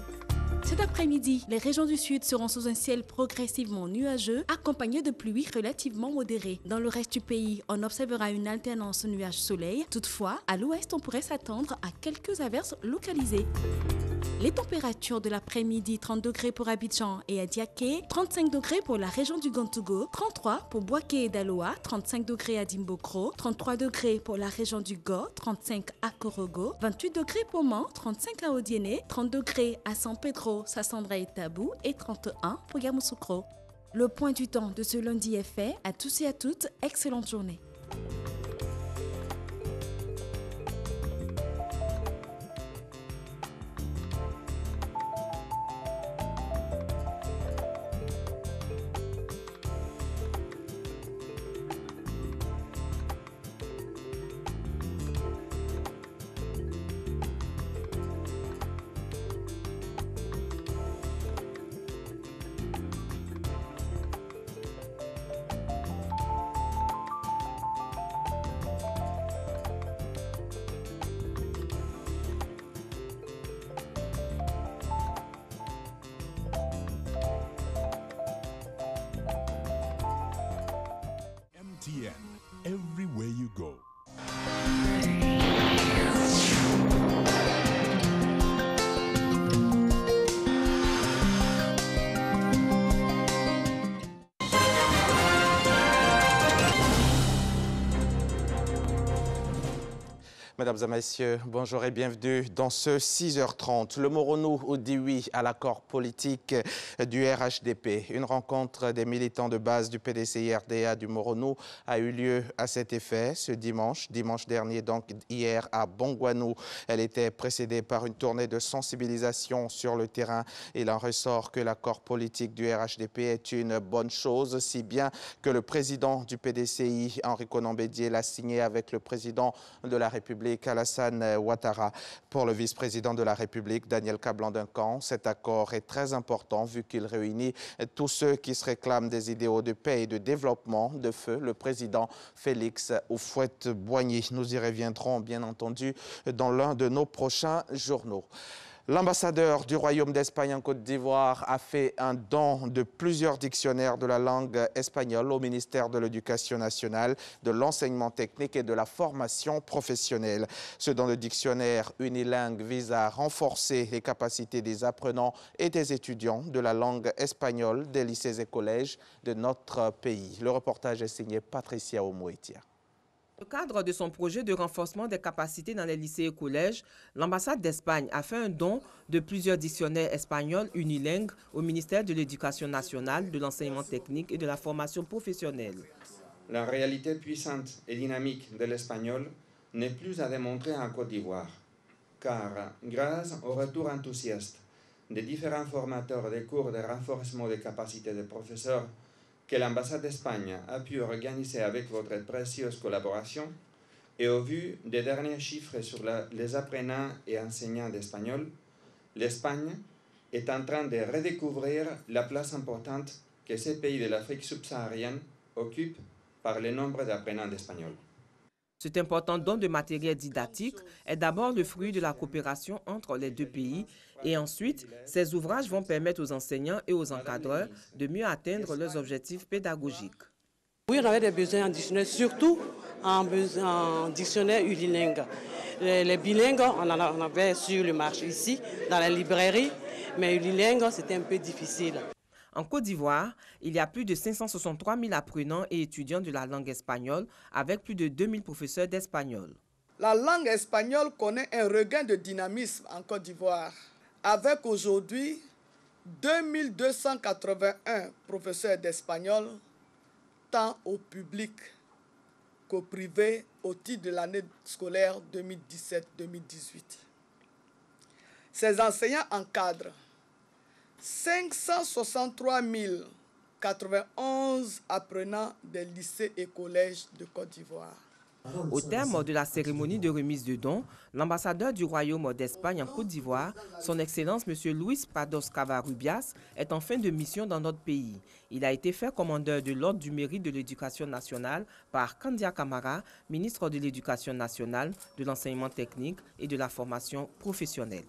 Cet après-midi, les régions du sud seront sous un ciel progressivement nuageux, accompagné de pluies relativement modérées. Dans le reste du pays, on observera une alternance nuage-soleil. Toutefois, à l'ouest, on pourrait s'attendre à quelques averses localisées. Les températures de l'après-midi, 30 degrés pour Abidjan et à Diaké, 35 degrés pour la région du Gantougo, 33 pour Boaké et Daloa, 35 degrés à Dimbokro, 33 degrés pour la région du Go, 35 à Korogo, 28 degrés pour Mans, 35 à Odiéné, 30 degrés à San Pedro, Sassandra et Tabou et 31 pour Yamoussoukro. Le point du temps de ce lundi est fait. À tous et à toutes, excellente journée. Mesdames et messieurs, bonjour et bienvenue dans ce 6h30. Le Moronou dit oui à l'accord politique du RHDP. Une rencontre des militants de base du PDCI-RDA du Moronou a eu lieu à cet effet ce dimanche dernier, donc hier à Bongouanou. Elle était précédée par une tournée de sensibilisation sur le terrain. Il en ressort que l'accord politique du RHDP est une bonne chose, si bien que le président du PDCI, Henri Konan Bédié, l'a signé avec le président de la République, Alassane Ouattara. Pour le vice-président de la République, Daniel Kablan-Duncan, cet accord est très important vu qu'il réunit tous ceux qui se réclament des idéaux de paix et de développement de feu le président Félix Houphouët-Boigny. Nous y reviendrons bien entendu dans l'un de nos prochains journaux. L'ambassadeur du Royaume d'Espagne en Côte d'Ivoire a fait un don de plusieurs dictionnaires de la langue espagnole au ministère de l'Éducation nationale, de l'enseignement technique et de la formation professionnelle. Ce don de dictionnaire unilingue vise à renforcer les capacités des apprenants et des étudiants de la langue espagnole des lycées et collèges de notre pays. Le reportage est signé Patricia Omoetia. Dans le cadre de son projet de renforcement des capacités dans les lycées et collèges, l'ambassade d'Espagne a fait un don de plusieurs dictionnaires espagnols unilingues au ministère de l'Éducation nationale, de l'enseignement technique et de la formation professionnelle. La réalité puissante et dynamique de l'espagnol n'est plus à démontrer en Côte d'Ivoire, car grâce au retour enthousiaste des différents formateurs des cours de renforcement des capacités des professeurs que l'ambassade d'Espagne a pu organiser avec votre précieuse collaboration et au vu des derniers chiffres sur les apprenants et enseignants d'espagnol, l'Espagne est en train de redécouvrir la place importante que ces pays de l'Afrique subsaharienne occupent par le nombre d'apprenants d'espagnol. Cet important don de matériel didactique est d'abord le fruit de la coopération entre les deux pays et ensuite, ces ouvrages vont permettre aux enseignants et aux encadreurs de mieux atteindre leurs objectifs pédagogiques. Oui, on avait des besoins en dictionnaire, surtout en dictionnaire unilingue. Les bilingues, on en avait sur le marché ici, dans la librairie, mais unilingue, c'était un peu difficile. En Côte d'Ivoire, il y a plus de 563 000 apprenants et étudiants de la langue espagnole, avec plus de 2000 professeurs d'espagnol. La langue espagnole connaît un regain de dynamisme en Côte d'Ivoire, avec aujourd'hui 2281 professeurs d'espagnol, tant au public qu'au privé, au titre de l'année scolaire 2017-2018. Ces enseignants encadrent 563 091 apprenants des lycées et collèges de Côte d'Ivoire. Au terme de la cérémonie de remise de dons, l'ambassadeur du Royaume d'Espagne en Côte d'Ivoire, son Excellence M. Luis Prados Covarrubias, est en fin de mission dans notre pays. Il a été fait commandeur de l'Ordre du mérite de l'Éducation nationale par Kandia Camara, ministre de l'Éducation nationale, de l'enseignement technique et de la formation professionnelle.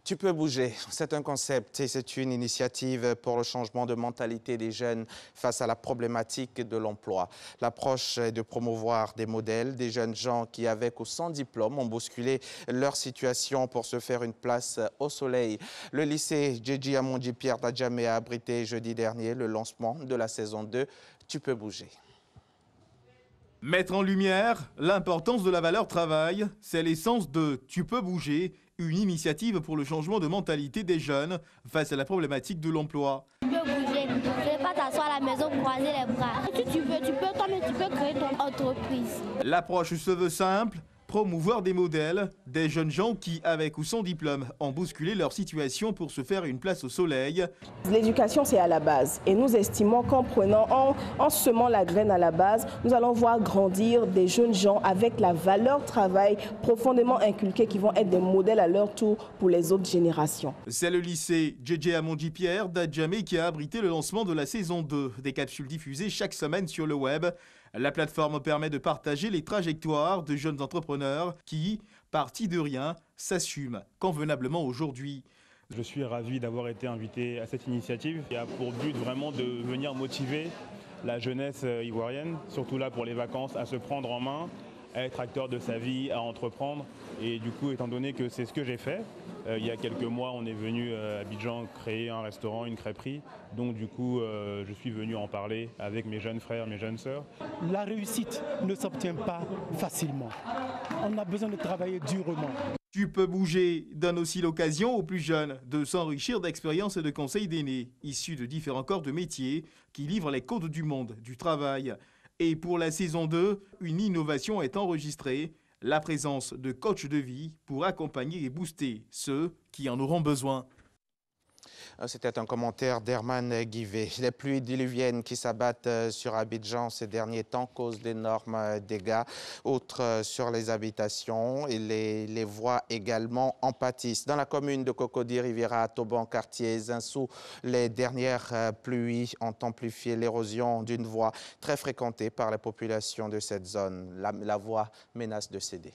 Tu peux bouger, c'est un concept et c'est une initiative pour le changement de mentalité des jeunes face à la problématique de l'emploi. L'approche est de promouvoir des modèles, des jeunes gens qui, avec ou sans diplôme, ont bousculé leur situation pour se faire une place au soleil. Le lycée Djedji Amondi Pierre d'Adjamé a abrité jeudi dernier le lancement de la saison 2. Tu peux bouger. Mettre en lumière l'importance de la valeur travail, c'est l'essence de « Tu peux bouger », une initiative pour le changement de mentalité des jeunes face à la problématique de l'emploi. Tu peux bouger, ne pas t'asseoir à la maison, croiser les bras. Si tu veux, toi-même, tu peux créer ton entreprise. L'approche se veut simple, promouvoir des modèles, des jeunes gens qui, avec ou sans diplôme, ont bousculé leur situation pour se faire une place au soleil. L'éducation, c'est à la base. Et nous estimons qu'en en semant la graine à la base, nous allons voir grandir des jeunes gens avec la valeur travail profondément inculquée qui vont être des modèles à leur tour pour les autres générations. C'est le lycée Djedji Amondi Pierre d'Adjamé qui a abrité le lancement de la saison 2. Des capsules diffusées chaque semaine sur le web. La plateforme permet de partager les trajectoires de jeunes entrepreneurs qui, partis de rien, s'assument convenablement aujourd'hui. Je suis ravi d'avoir été invité à cette initiative qui a pour but vraiment de venir motiver la jeunesse ivoirienne, surtout là pour les vacances, à se prendre en main, à être acteur de sa vie, à entreprendre. Et du coup, étant donné que c'est ce que j'ai fait, il y a quelques mois, on est venu à Abidjan créer un restaurant, une crêperie. Donc du coup, je suis venu en parler avec mes jeunes frères, mes jeunes sœurs. La réussite ne s'obtient pas facilement. on a besoin de travailler durement. Tu peux bouger donne aussi l'occasion aux plus jeunes de s'enrichir d'expériences et de conseils d'aînés, issus de différents corps de métiers qui livrent les codes du monde du travail. Et pour la saison 2, une innovation est enregistrée, la présence de coachs de vie pour accompagner et booster ceux qui en auront besoin. C'était un commentaire d'Herman Guivet. Les pluies diluviennes qui s'abattent sur Abidjan ces derniers temps causent d'énormes dégâts, outre sur les habitations, et les voies également en pâtissent. Dans la commune de Cocody, Riviera, Toban, quartier Zinsou, les dernières pluies ont amplifié l'érosion d'une voie très fréquentée par la population de cette zone. La voie menace de céder.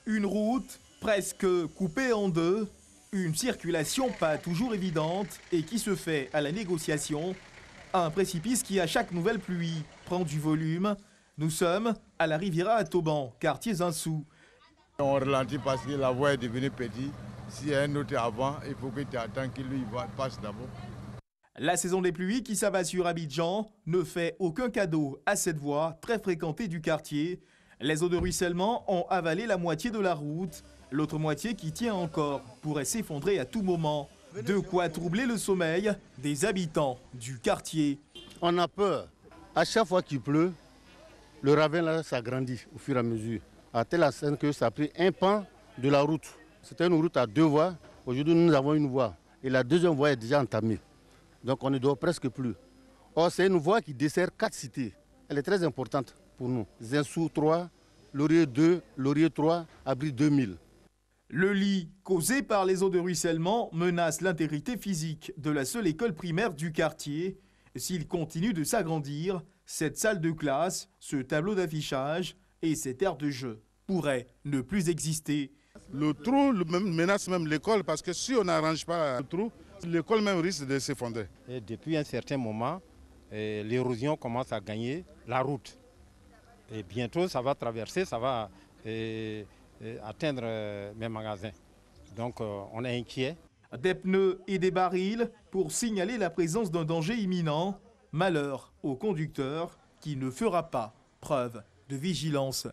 Une route presque coupée en deux. Une circulation pas toujours évidente et qui se fait à la négociation. Un précipice qui, à chaque nouvelle pluie, prend du volume. Nous sommes à la Riviera à Toban, quartier Zinsou. On ralentit parce que la voie est devenue petite. S'il y a un autre avant, il faut que tu attends qu'il lui passe d'abord. La saison des pluies qui s'abat sur Abidjan ne fait aucun cadeau à cette voie très fréquentée du quartier. Les eaux de ruissellement ont avalé la moitié de la route. L'autre moitié qui tient encore pourrait s'effondrer à tout moment. De quoi troubler le sommeil des habitants du quartier. On a peur. À chaque fois qu'il pleut, le ravin là s'agrandit au fur et à mesure. À telle enseigne que ça a pris un pan de la route. C'était une route à 2 voies. Aujourd'hui, nous avons une voie. Et la deuxième voie est déjà entamée. Donc on ne dort presque plus. Or, c'est une voie qui dessert 4 cités. Elle est très importante pour nous. Zinsou 3, Laurier 2, Laurier 3, Abri 2000. Le lit causé par les eaux de ruissellement menace l'intégrité physique de la seule école primaire du quartier. S'il continue de s'agrandir, cette salle de classe, ce tableau d'affichage et cette aire de jeu pourraient ne plus exister. Le trou menace même l'école parce que si on n'arrange pas le trou, l'école même risque de s'effondrer. Depuis un certain moment, l'érosion commence à gagner la route. Et bientôt, ça va traverser, ça va atteindre mes magasins. Donc, on est inquiet. Des pneus et des barils pour signaler la présence d'un danger imminent. Malheur au conducteur qui ne fera pas preuve de vigilance.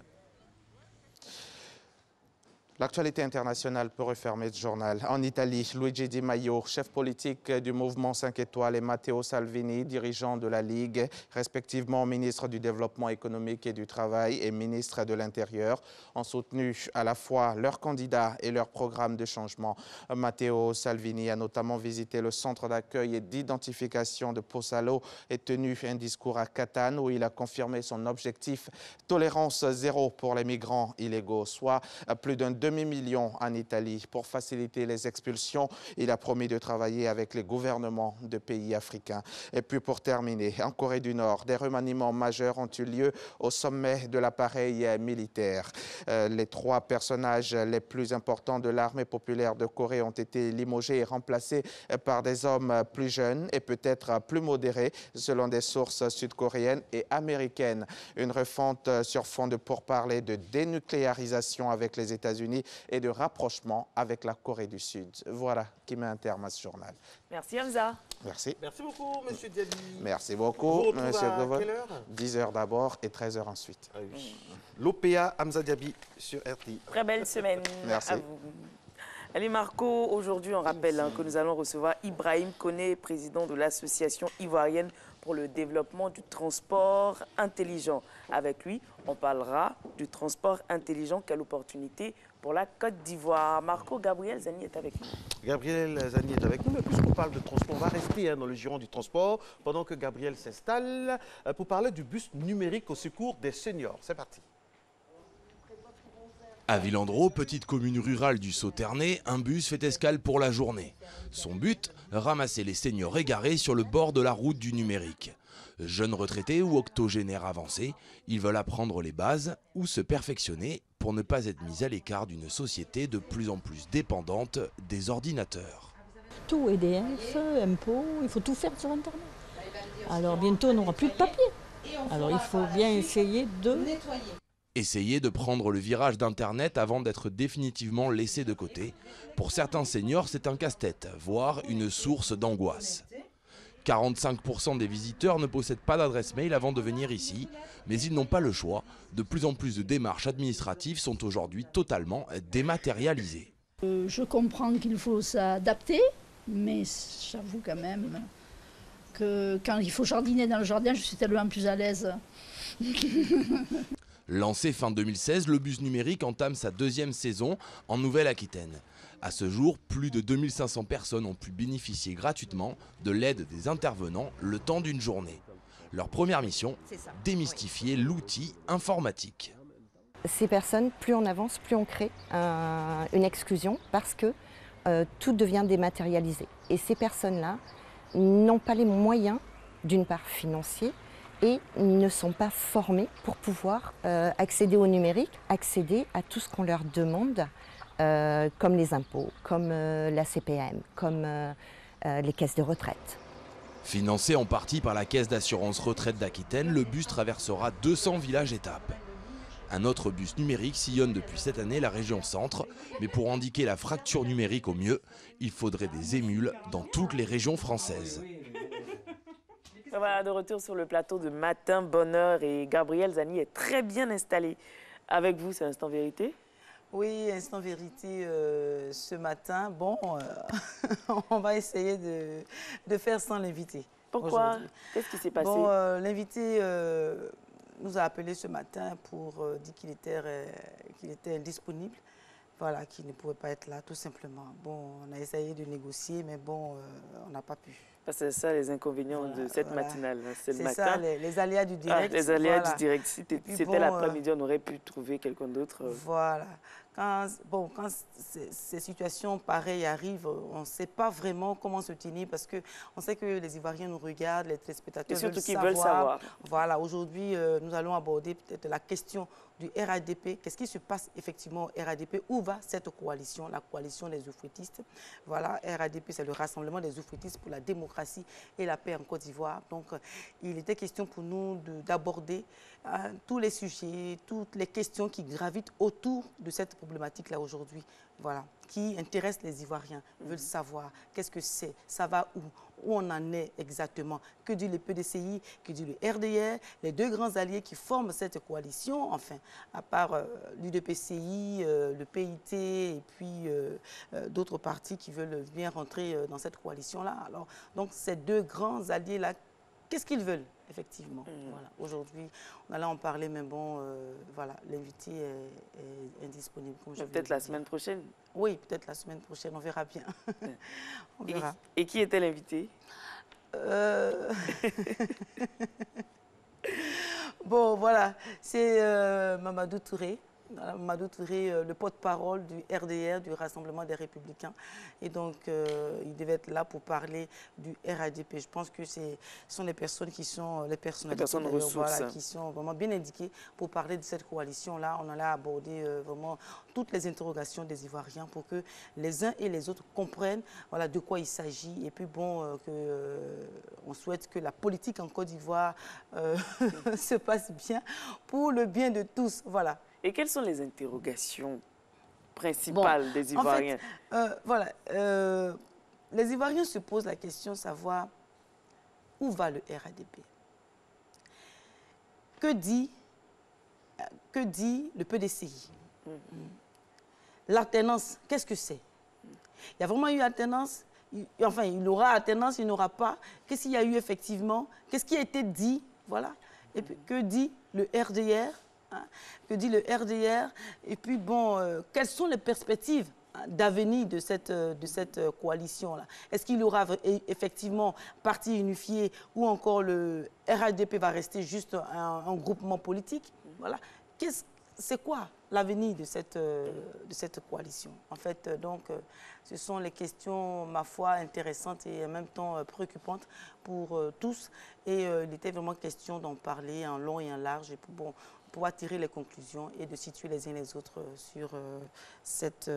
L'actualité internationale peut refermer ce journal. En Italie, Luigi Di Maio, chef politique du mouvement 5 étoiles, et Matteo Salvini, dirigeant de la Ligue, respectivement ministre du Développement économique et du Travail et ministre de l'Intérieur, ont soutenu à la fois leurs candidats et leur programme de changement. Matteo Salvini a notamment visité le centre d'accueil et d'identification de Pozzallo et tenu un discours à Catane où il a confirmé son objectif tolérance zéro pour les migrants illégaux, soit plus d'un demi-million en Italie. Pour faciliter les expulsions, il a promis de travailler avec les gouvernements de pays africains. Et puis pour terminer, en Corée du Nord, des remaniements majeurs ont eu lieu au sommet de l'appareil militaire. Les 3 personnages les plus importants de l'armée populaire de Corée ont été limogés et remplacés par des hommes plus jeunes et peut-être plus modérés, selon des sources sud-coréennes et américaines. Une refonte sur fond de pourparlers de dénucléarisation avec les États-Unis et de rapprochement avec la Corée du Sud. Voilà qui met un terme à ce journal. Merci Hamza. Merci. Merci beaucoup, M. Diaby. Merci beaucoup, M. Govon. Quelle heure 10h d'abord et 13h ensuite. Ah oui. L'OPA Hamza Diaby sur RT. Très belle semaine. Merci. À vous. Allez Marco, aujourd'hui on rappelle que nous allons recevoir Ibrahim Koné, président de l'association ivoirienne pour le développement du transport intelligent. Avec lui, on parlera du transport intelligent, quelle opportunité pour la Côte d'Ivoire. Marco, Gabriel Zani est avec nous. Gabriel Zani est avec nous, mais puisqu'on parle de transport, on va rester dans le giron du transport pendant que Gabriel s'installe pour parler du bus numérique au secours des seniors. C'est parti. À Villandreau, petite commune rurale du Sauternais, un bus fait escale pour la journée. Son but, ramasser les seniors égarés sur le bord de la route du numérique. Jeunes retraités ou octogénaires avancés, ils veulent apprendre les bases ou se perfectionner pour ne pas être mis à l'écart d'une société de plus en plus dépendante des ordinateurs. Tout, EDF, impôts, il faut tout faire sur Internet. Alors bientôt on n'aura plus de papier. Alors il faut bien essayer de nettoyer. Essayer de prendre le virage d'Internet avant d'être définitivement laissé de côté. Pour certains seniors, c'est un casse-tête, voire une source d'angoisse. 45% des visiteurs ne possèdent pas d'adresse mail avant de venir ici, mais ils n'ont pas le choix. De plus en plus de démarches administratives sont aujourd'hui totalement dématérialisées. Je comprends qu'il faut s'adapter, mais j'avoue quand même que quand il faut jardiner dans le jardin, je suis tellement plus à l'aise. Lancé fin 2016, le bus numérique entame sa deuxième saison en Nouvelle-Aquitaine. À ce jour, plus de 2500 personnes ont pu bénéficier gratuitement de l'aide des intervenants le temps d'une journée. Leur première mission, démystifier l'outil informatique. Ces personnes, plus on avance, plus on crée une exclusion parce que tout devient dématérialisé. Et ces personnes-là n'ont pas les moyens, d'une part financiers, et ne sont pas formées pour pouvoir accéder au numérique, accéder à tout ce qu'on leur demande, comme les impôts, comme la CPM, comme les caisses de retraite. Financé en partie par la Caisse d'assurance retraite d'Aquitaine, le bus traversera 200 villages-étapes. Un autre bus numérique sillonne depuis cette année la région centre, mais pour indiquer la fracture numérique au mieux, il faudrait des émules dans toutes les régions françaises. Voilà, de retour sur le plateau de Matin Bonheur et Gabriel Zani est très bien installé. Avec vous, c'est Instant Vérité? Oui, Instant Vérité ce matin. Bon, on va essayer de faire sans l'invité. Pourquoi? Qu'est-ce qui s'est passé? Bon, l'invité nous a appelé ce matin pour dire qu'il était indisponible. Voilà, qu'il ne pouvait pas être là, tout simplement. Bon, on a essayé de négocier, mais bon, on n'a pas pu. C'est ça les inconvénients de cette matinale. C'est le matin. Ça, les aléas du direct. Les aléas du direct. Si c'était l'après-midi, on aurait pu trouver quelqu'un d'autre. Voilà. Quand ces situations pareilles arrivent, on ne sait pas vraiment comment se tenir parce qu'on sait que les Ivoiriens nous regardent, les téléspectateurs veulent savoir. Voilà, aujourd'hui, nous allons aborder peut-être la question du RADP. Qu'est-ce qui se passe effectivement au RADP? Où va cette coalition, la coalition des oufouettistes? Voilà, RADP, c'est le Rassemblement des oufouettistes pour la démocratie et la paix en Côte d'Ivoire. Donc, il était question pour nous d'aborder tous les sujets, toutes les questions qui gravitent autour de cette problématique-là aujourd'hui, voilà, qui intéresse les Ivoiriens, veulent savoir qu'est-ce que c'est, ça va où on en est exactement, que dit le PDCI, que dit le RDR, les deux grands alliés qui forment cette coalition, enfin, à part l'UDPCI, le PIT et puis d'autres partis qui veulent bien rentrer dans cette coalition-là. Alors, donc, ces deux grands alliés-là, qu'est-ce qu'ils veulent, effectivement? Voilà. Aujourd'hui, on allait en parler, mais bon, voilà, l'invité est indisponible. Peut-être la semaine prochaine? Oui, peut-être la semaine prochaine, on verra bien. On verra. Et qui était l'invité? Bon, voilà, c'est Mamadou Touré. Mamadou Touré, le porte-parole du RDR, du Rassemblement des Républicains. Et donc, il devait être là pour parler du RADP. Je pense que ce sont les personnes qui sont les personnes ressources, voilà, qui sont vraiment bien indiquées pour parler de cette coalition-là. On allait aborder vraiment toutes les interrogations des Ivoiriens pour que les uns et les autres comprennent voilà, de quoi il s'agit. Et puis, bon, on souhaite que la politique en Côte d'Ivoire se passe bien pour le bien de tous. Voilà. Et quelles sont les interrogations principales des Ivoiriens? En fait, voilà, les Ivoiriens se posent la question de savoir où va le RADP. Que dit le PDCI? L'alternance, qu'est-ce que c'est? Il y a vraiment eu alternance? Enfin, il aura alternance, il n'aura pas. Qu'est-ce qu'il y a eu effectivement? Qu'est-ce qui a été dit? Voilà. Et puis, que dit le RDR? Que dit le RDR? Et puis, bon, quelles sont les perspectives d'avenir de cette coalition-là? Est-ce qu'il y aura effectivement parti unifié ou encore le RADP va rester juste un groupement politique? Voilà. C'est quoi l'avenir de cette coalition? En fait, donc, ce sont les questions, ma foi, intéressantes et en même temps préoccupantes pour tous. Et il était vraiment question d'en parler en long et en large et pour pouvoir tirer les conclusions et de situer les uns les autres sur cette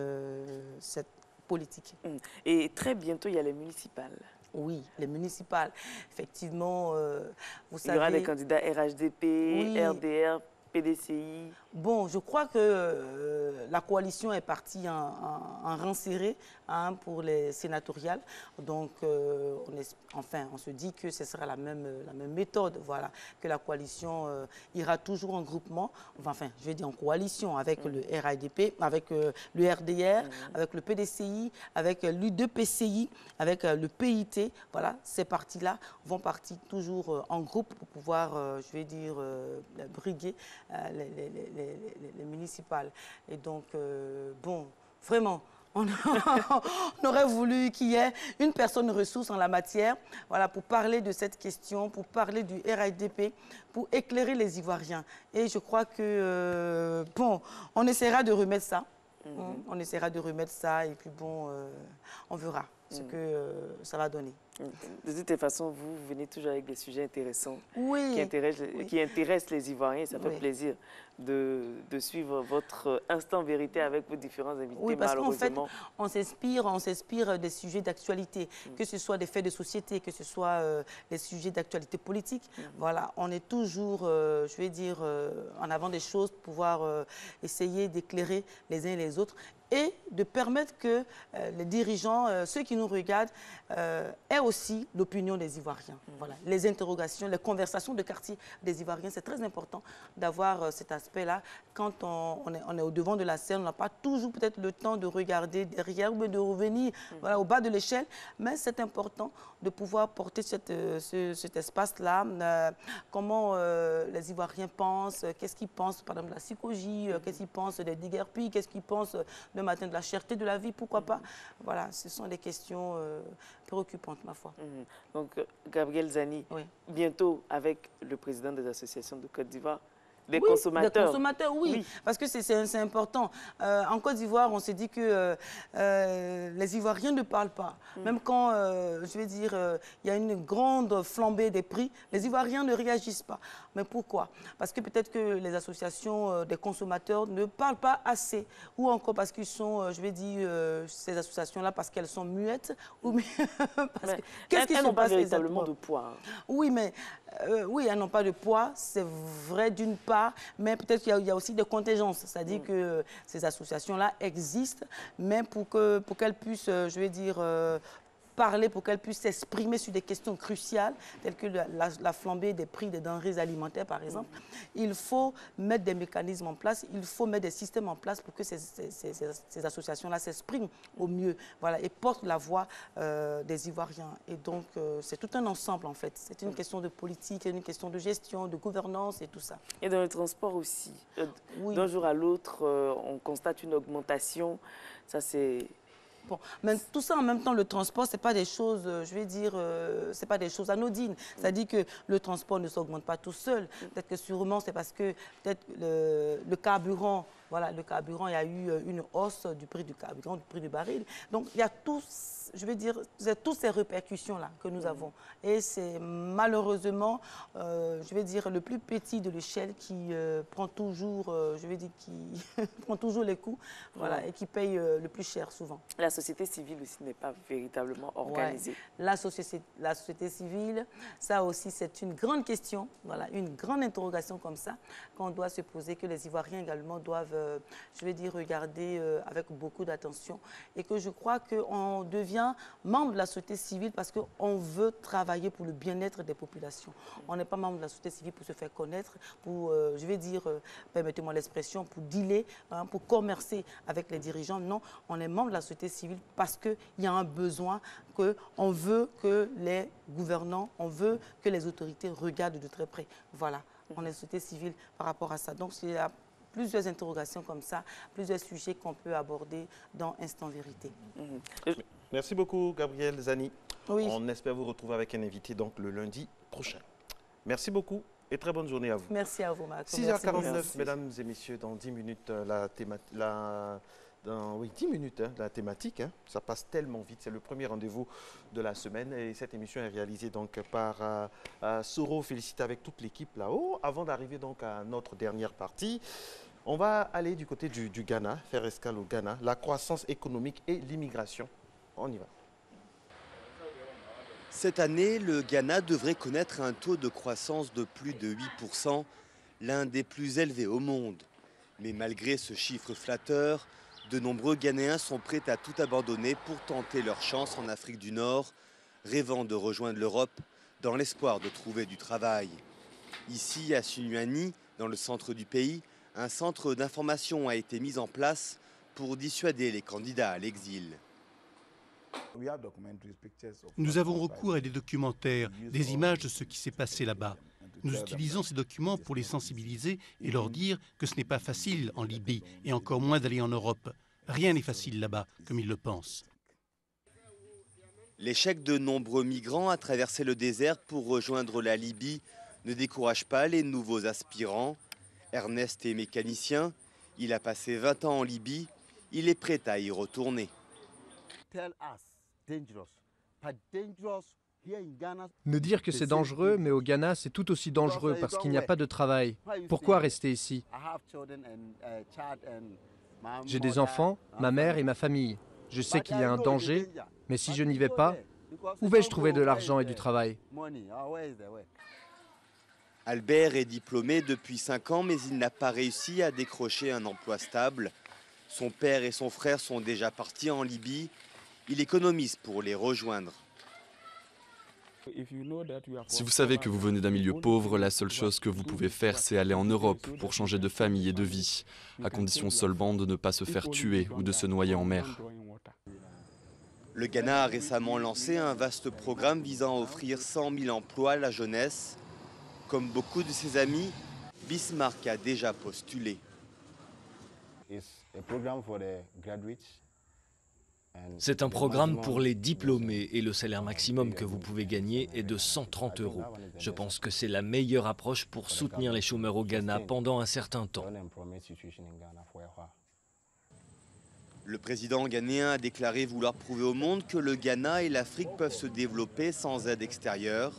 politique. Et très bientôt, il y a les municipales. Oui, les municipales. Effectivement, vous savez... Il y aura des candidats RHDP, oui. RDR, PDCI. Bon, je crois que la coalition est partie en rang serré pour les sénatoriales. Donc, on se dit que ce sera la même méthode, voilà, que la coalition ira toujours en groupement, enfin, je vais dire en coalition avec le RADP, avec le RDR, avec le PDCI, avec l'U2PCI, avec le PIT. Voilà, ces partis-là vont partir toujours en groupe pour pouvoir, je vais dire, briguer les municipales. Et donc, bon, vraiment, on aurait voulu qu'il y ait une personne ressource en la matière, voilà, pour parler de cette question, pour parler du RADP, pour éclairer les Ivoiriens. Et je crois que, bon, on essaiera de remettre ça. On essaiera de remettre ça et puis bon, on verra ce que ça va donner. De toutes les façons, vous venez toujours avec des sujets intéressants qui intéressent les Ivoiriens. Ça fait plaisir de suivre votre instant vérité avec vos différents invités. Oui, parce qu'en fait, on s'inspire des sujets d'actualité, que ce soit des faits de société, que ce soit des sujets d'actualité politique. Voilà, on est toujours, je vais dire, en avant des choses pour pouvoir essayer d'éclairer les uns et les autres et de permettre que les dirigeants, ceux qui nous regardent, aient aussi l'opinion des Ivoiriens. Voilà. Les interrogations, les conversations de quartier des Ivoiriens, c'est très important d'avoir cet aspect-là. Quand on est au devant de la scène, on n'a pas toujours peut-être le temps de regarder derrière ou de revenir voilà, au bas de l'échelle, mais c'est important de pouvoir porter cet espace-là. Comment les Ivoiriens pensent, qu'est-ce qu'ils pensent, par exemple, de la psychologie, qu'est-ce qu'ils pensent des déguerpis, qu'est-ce qu'ils pensent le matin de la cherté de la vie, pourquoi pas. Voilà, ce sont des questions préoccupantes, ma foi. Donc, Gabriel Zani, bientôt avec le président des associations de Côte d'Ivoire, des consommateurs. Des consommateurs, oui. Parce que c'est important. En Côte d'Ivoire, on s'est dit que les Ivoiriens ne parlent pas. Même quand, je vais dire, il y a une grande flambée des prix, les Ivoiriens ne réagissent pas. Mais pourquoi? Parce que peut-être que les associations des consommateurs ne parlent pas assez. Ou encore parce qu'ils sont, je vais dire, ces associations-là, parce qu'elles sont muettes. Ou qu'est-ce qui se passe véritablement de poids? Oui, mais oui, elles n'ont pas de poids, c'est vrai d'une part, mais peut-être qu'il y a aussi des contingences. C'est-à-dire que ces associations-là existent, mais pour qu'elles puissent, je vais dire, parler, pour qu'elles puissent s'exprimer sur des questions cruciales, telles que la flambée des prix des denrées alimentaires, par exemple, il faut mettre des mécanismes en place, il faut mettre des systèmes en place pour que ces associations-là s'expriment au mieux, voilà, et portent la voix des Ivoiriens. Et donc, c'est tout un ensemble, en fait. C'est une question de politique, c'est une question de gestion, de gouvernance et tout ça. Et dans le transport aussi. D'un jour à l'autre, on constate une augmentation. Ça, c'est... Bon, mais tout ça en même temps, le transport, ce n'est pas des choses, je vais dire, c'est pas des choses anodines. C'est-à-dire que le transport ne s'augmente pas tout seul. Peut-être que sûrement, c'est parce que peut-être le carburant, voilà, le carburant, il y a eu une hausse du prix du carburant, du prix du baril. Donc, il y a tous, je vais dire, toutes ces répercussions-là que nous avons. Et c'est malheureusement, je vais dire, le plus petit de l'échelle qui prend toujours, je vais dire, qui prend toujours les coups, voilà, et qui paye le plus cher souvent. La société civile aussi n'est pas véritablement organisée. Ouais. La société civile, ça aussi, c'est une grande question, voilà, une grande interrogation comme ça, qu'on doit se poser, que les Ivoiriens également doivent, je vais dire, regarder avec beaucoup d'attention. Et que je crois qu'on devient membre de la société civile parce qu'on veut travailler pour le bien-être des populations. On n'est pas membre de la société civile pour se faire connaître, pour, je vais dire, permettez-moi l'expression, pour dealer, hein, pour commercer avec les dirigeants. Non, on est membre de la société civile parce qu'il y a un besoin, qu'on veut que les gouvernants, on veut que les autorités regardent de très près. Voilà, on est société civile par rapport à ça. Donc, il y a plusieurs interrogations comme ça, plusieurs sujets qu'on peut aborder dans Instant Vérité. Merci beaucoup, Gabriel Zani. Oui. On espère vous retrouver avec un invité donc, le lundi prochain. Merci beaucoup et très bonne journée à vous. Merci à vous, Marc. 6h49, mesdames et messieurs, dans 10 minutes, oui, 10 minutes, hein, la thématique, hein, ça passe tellement vite, c'est le premier rendez-vous de la semaine et cette émission est réalisée donc par Soro. Félicite avec toute l'équipe là-haut. Avant d'arriver donc à notre dernière partie, on va aller du côté du Ghana, faire escale au Ghana, la croissance économique et l'immigration. On y va. Cette année, le Ghana devrait connaître un taux de croissance de plus de 8%, l'un des plus élevés au monde. Mais malgré ce chiffre flatteur, de nombreux Ghanéens sont prêts à tout abandonner pour tenter leur chance en Afrique du Nord, rêvant de rejoindre l'Europe dans l'espoir de trouver du travail. Ici, à Sunyani, dans le centre du pays, un centre d'information a été mis en place pour dissuader les candidats à l'exil. Nous avons recours à des documentaires, des images de ce qui s'est passé là-bas. Nous utilisons ces documents pour les sensibiliser et leur dire que ce n'est pas facile en Libye et encore moins d'aller en Europe. Rien n'est facile là-bas, comme ils le pensent. L'échec de nombreux migrants à traverser le désert pour rejoindre la Libye ne décourage pas les nouveaux aspirants. Ernest est mécanicien, il a passé 20 ans en Libye, il est prêt à y retourner. Me dire que c'est dangereux, mais au Ghana, c'est tout aussi dangereux parce qu'il n'y a pas de travail. Pourquoi rester ici? J'ai des enfants, ma mère et ma famille. Je sais qu'il y a un danger, mais si je n'y vais pas, où vais-je trouver de l'argent et du travail? Albert est diplômé depuis 5 ans, mais il n'a pas réussi à décrocher un emploi stable. Son père et son frère sont déjà partis en Libye. Il économise pour les rejoindre. Si vous savez que vous venez d'un milieu pauvre, la seule chose que vous pouvez faire, c'est aller en Europe pour changer de famille et de vie, à condition seulement de ne pas se faire tuer ou de se noyer en mer. Le Ghana a récemment lancé un vaste programme visant à offrir 100 000 emplois à la jeunesse. Comme beaucoup de ses amis, Bismarck a déjà postulé. C'est un programme pour les diplômés et le salaire maximum que vous pouvez gagner est de 130 €. Je pense que c'est la meilleure approche pour soutenir les chômeurs au Ghana pendant un certain temps. Le président ghanéen a déclaré vouloir prouver au monde que le Ghana et l'Afrique peuvent se développer sans aide extérieure.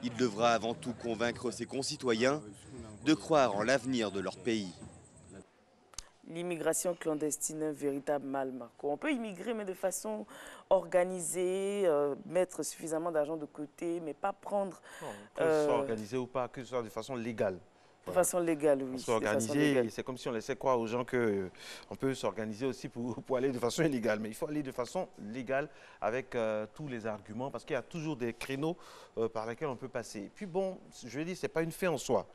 Il devra avant tout convaincre ses concitoyens de croire en l'avenir de leur pays. L'immigration clandestine, un véritable mal, Marco. On peut immigrer, mais de façon organisée, mettre suffisamment d'argent de côté, mais pas prendre... Non, que ce soit organisé ou pas, que ce soit de façon légale. De façon légale, oui. S'organiser, c'est comme si on laissait croire aux gens qu'on peut s'organiser aussi pour aller de façon illégale. Mais il faut aller de façon légale avec tous les arguments, parce qu'il y a toujours des créneaux par lesquels on peut passer. Et puis bon, je vais dire, ce n'est pas une fin en soi.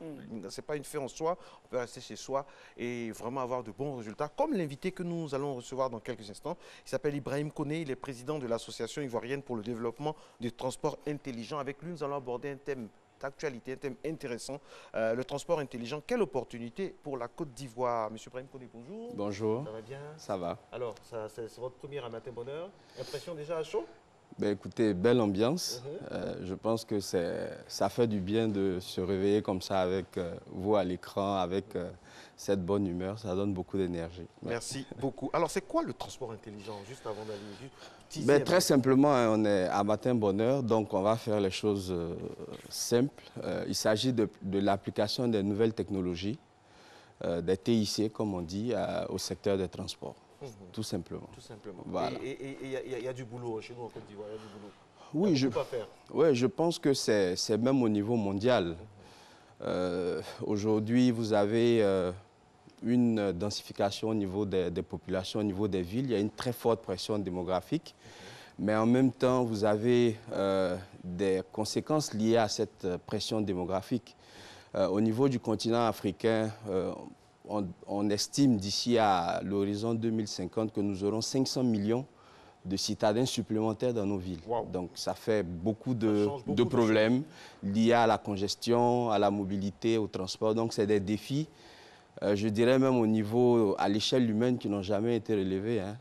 C'est pas une fin en soi. On peut rester chez soi et vraiment avoir de bons résultats. Comme l'invité que nous allons recevoir dans quelques instants, il s'appelle Ibrahim Koné, il est président de l'Association ivoirienne pour le développement du transport intelligent. Avec lui, nous allons aborder un thème d'actualité, un thème intéressant, le transport intelligent. Quelle opportunité pour la Côte d'Ivoire? Monsieur Ibrahim Koné, bonjour. Bonjour. Ça va bien? Ça va. Alors, c'est votre première à Matin Bonheur. Impression déjà à chaud? Ben, écoutez, belle ambiance. Je pense que ça fait du bien de se réveiller comme ça avec vous à l'écran, avec cette bonne humeur. Ça donne beaucoup d'énergie. Merci beaucoup. Alors, c'est quoi le transport intelligent, juste avant d'aller Ben, très simplement, on est à Matin Bonheur, donc on va faire les choses simples. Il s'agit de l'application des nouvelles technologies, des TIC, comme on dit, au secteur des transports. Tout simplement. Tout simplement. Voilà. Et il y a du boulot chez nous en Côte d'Ivoire, il y a du boulot. Oui, je pense que c'est même au niveau mondial. Aujourd'hui, vous avez une densification au niveau des populations, au niveau des villes. Il y a une très forte pression démographique. Mais en même temps, vous avez des conséquences liées à cette pression démographique. Au niveau du continent africain, on estime d'ici à l'horizon 2050 que nous aurons 500 millions de citadins supplémentaires dans nos villes. Wow. Donc ça fait beaucoup de problèmes liés à la congestion, à la mobilité, au transport. Donc c'est des défis, je dirais même au niveau, à l'échelle humaine, qui n'ont jamais été relevés. Hein.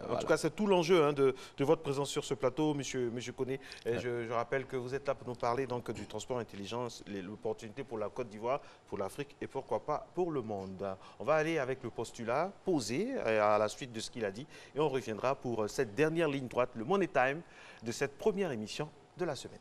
En tout cas, c'est tout l'enjeu de votre présence sur ce plateau, monsieur Koné. Je rappelle que vous êtes là pour nous parler donc, du transport intelligent, l'opportunité pour la Côte d'Ivoire, pour l'Afrique et pourquoi pas pour le monde. On va aller avec le postulat posé à la suite de ce qu'il a dit et on reviendra pour cette dernière ligne droite, le Money Time, de cette première émission de la semaine.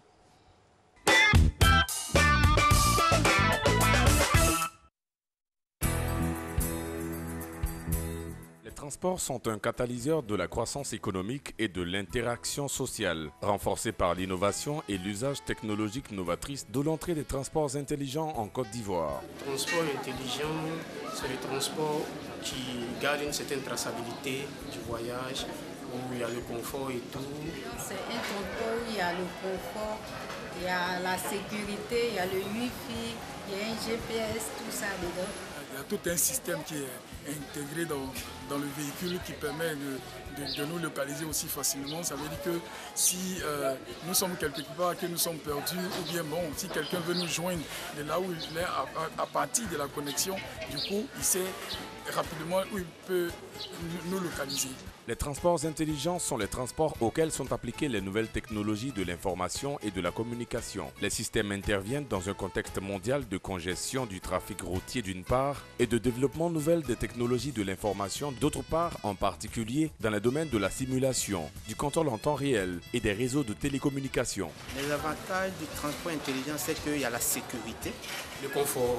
Les Les transports sont un catalyseur de la croissance économique et de l'interaction sociale, renforcés par l'innovation et l'usage technologique novatrice de l'entrée des transports intelligents en Côte d'Ivoire. Le transport intelligent, c'est le transport qui garde une certaine traçabilité du voyage, où il y a le confort et tout. C'est un transport où il y a le confort, il y a la sécurité, il y a le Wi-Fi, il y a un GPS, tout ça dedans. Il y a tout un système qui est intégré dans le véhicule qui permet de nous localiser aussi facilement. Ça veut dire que si nous sommes quelque part, que nous sommes perdus, ou bien bon, si quelqu'un veut nous joindre de là où il est à partir de la connexion, du coup, il sait rapidement où il peut nous localiser. Les transports intelligents sont les transports auxquels sont appliquées les nouvelles technologies de l'information et de la communication. Les systèmes interviennent dans un contexte mondial de congestion du trafic routier d'une part et de développement nouvelle des technologies de l'information d'autre part, en particulier dans le domaine de la simulation, du contrôle en temps réel et des réseaux de télécommunications. Les avantages du transport intelligent, c'est qu'il y a la sécurité, le confort.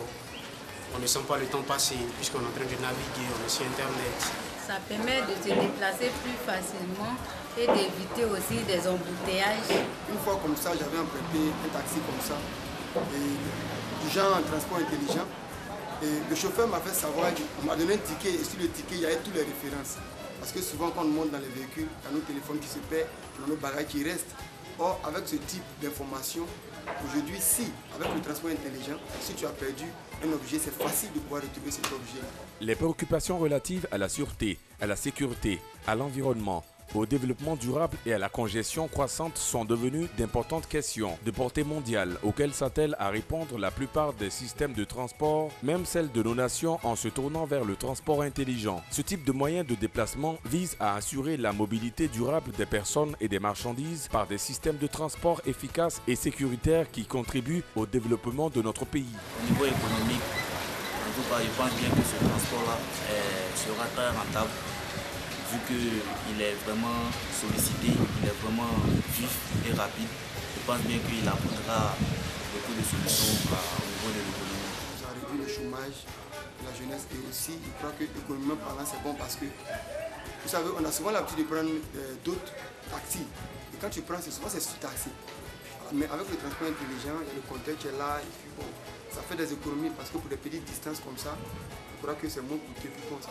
On ne sent pas le temps passer puisqu'on est en train de naviguer, on est sur Internet. Ça permet de se déplacer plus facilement et d'éviter aussi des embouteillages. Une fois comme ça, j'avais emprunté un taxi comme ça, du genre en transport intelligent. Et le chauffeur m'a fait savoir, il m'a donné un ticket et sur le ticket, il y avait toutes les références. Parce que souvent quand on monte dans les véhicules, il y a nos téléphones qui se perdent, il y a nos bagages qui restent. Or, avec ce type d'information, aujourd'hui, avec le transport intelligent, si tu as perdu un objet, c'est facile de pouvoir retrouver cet objet. Les préoccupations relatives à la sûreté, à la sécurité, à l'environnement, au développement durable et à la congestion croissante sont devenues d'importantes questions de portée mondiale auxquelles s'attellent à répondre la plupart des systèmes de transport, même celles de nos nations en se tournant vers le transport intelligent. Ce type de moyen de déplacement vise à assurer la mobilité durable des personnes et des marchandises par des systèmes de transport efficaces et sécuritaires qui contribuent au développement de notre pays. Au niveau économique, en tout cas, je pense bien que ce transport-là sera très rentable. Vu qu'il est vraiment sollicité, il est vraiment vif et rapide, je pense bien qu'il apportera beaucoup de solutions au niveau de l'économie. Ça réduit le chômage de la jeunesse et aussi, je crois que économiquement parlant, c'est bon parce que, vous savez, on a souvent l'habitude de prendre d'autres taxis. Et quand tu prends, souvent c'est sous-taxi. Mais avec le transport intelligent, il y a le compteur qui est là, et puis bon, ça fait des économies parce que pour des petites distances comme ça, je crois que c'est moins coûteux, puis bon, ça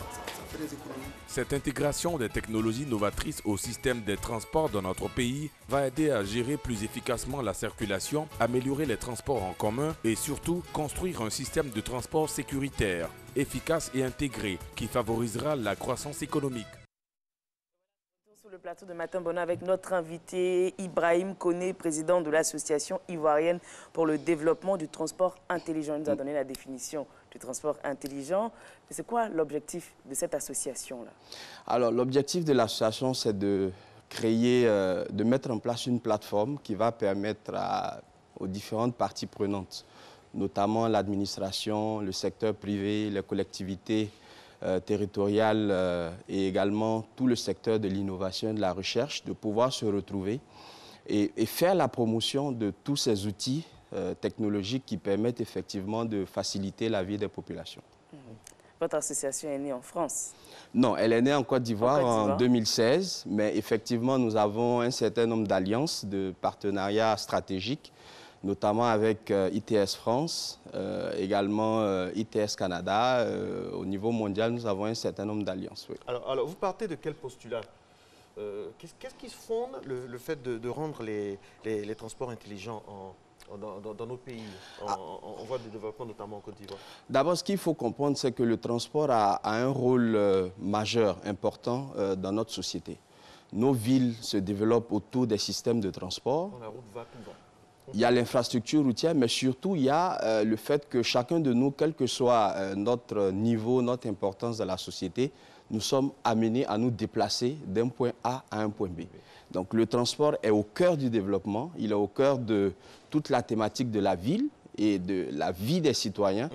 fait des économies. Cette intégration des technologies novatrices au système des transports dans notre pays va aider à gérer plus efficacement la circulation, améliorer les transports en commun et surtout construire un système de transport sécuritaire, efficace et intégré qui favorisera la croissance économique. Sur le plateau de Matin Bonheur avec notre invité Ibrahim Koné, président de l'association ivoirienne pour le développement du transport intelligent. Il nous a donné la définition du transport intelligent. Mais c'est quoi l'objectif de cette association-là? Alors l'objectif de l'association, c'est de créer, de mettre en place une plateforme qui va permettre aux différentes parties prenantes, notamment l'administration, le secteur privé, les collectivités territoriales et également tout le secteur de l'innovation et de la recherche, de pouvoir se retrouver et faire la promotion de tous ces outils technologiques qui permettent effectivement de faciliter la vie des populations. Votre association est née en France? Non, elle est née en Côte d'Ivoire en 2016, mais effectivement nous avons un certain nombre d'alliances, de partenariats stratégiques, notamment avec ITS France, également ITS Canada. Au niveau mondial, nous avons un certain nombre d'alliances. Oui. Alors, vous partez de quel postulat? Qu'est-ce qui fonde le fait de rendre les transports intelligents dans nos pays, en voie de développement, notamment en Côte d'Ivoire? D'abord, ce qu'il faut comprendre, c'est que le transport a un rôle majeur, important dans notre société. Nos villes se développent autour des systèmes de transport. La route va tout va. Il y a l'infrastructure routière, mais surtout, il y a le fait que chacun de nous, quel que soit notre niveau, notre importance dans la société, nous sommes amenés à nous déplacer d'un point A à un point B. Donc le transport est au cœur du développement, il est au cœur de toute la thématique de la ville et de la vie des citoyens.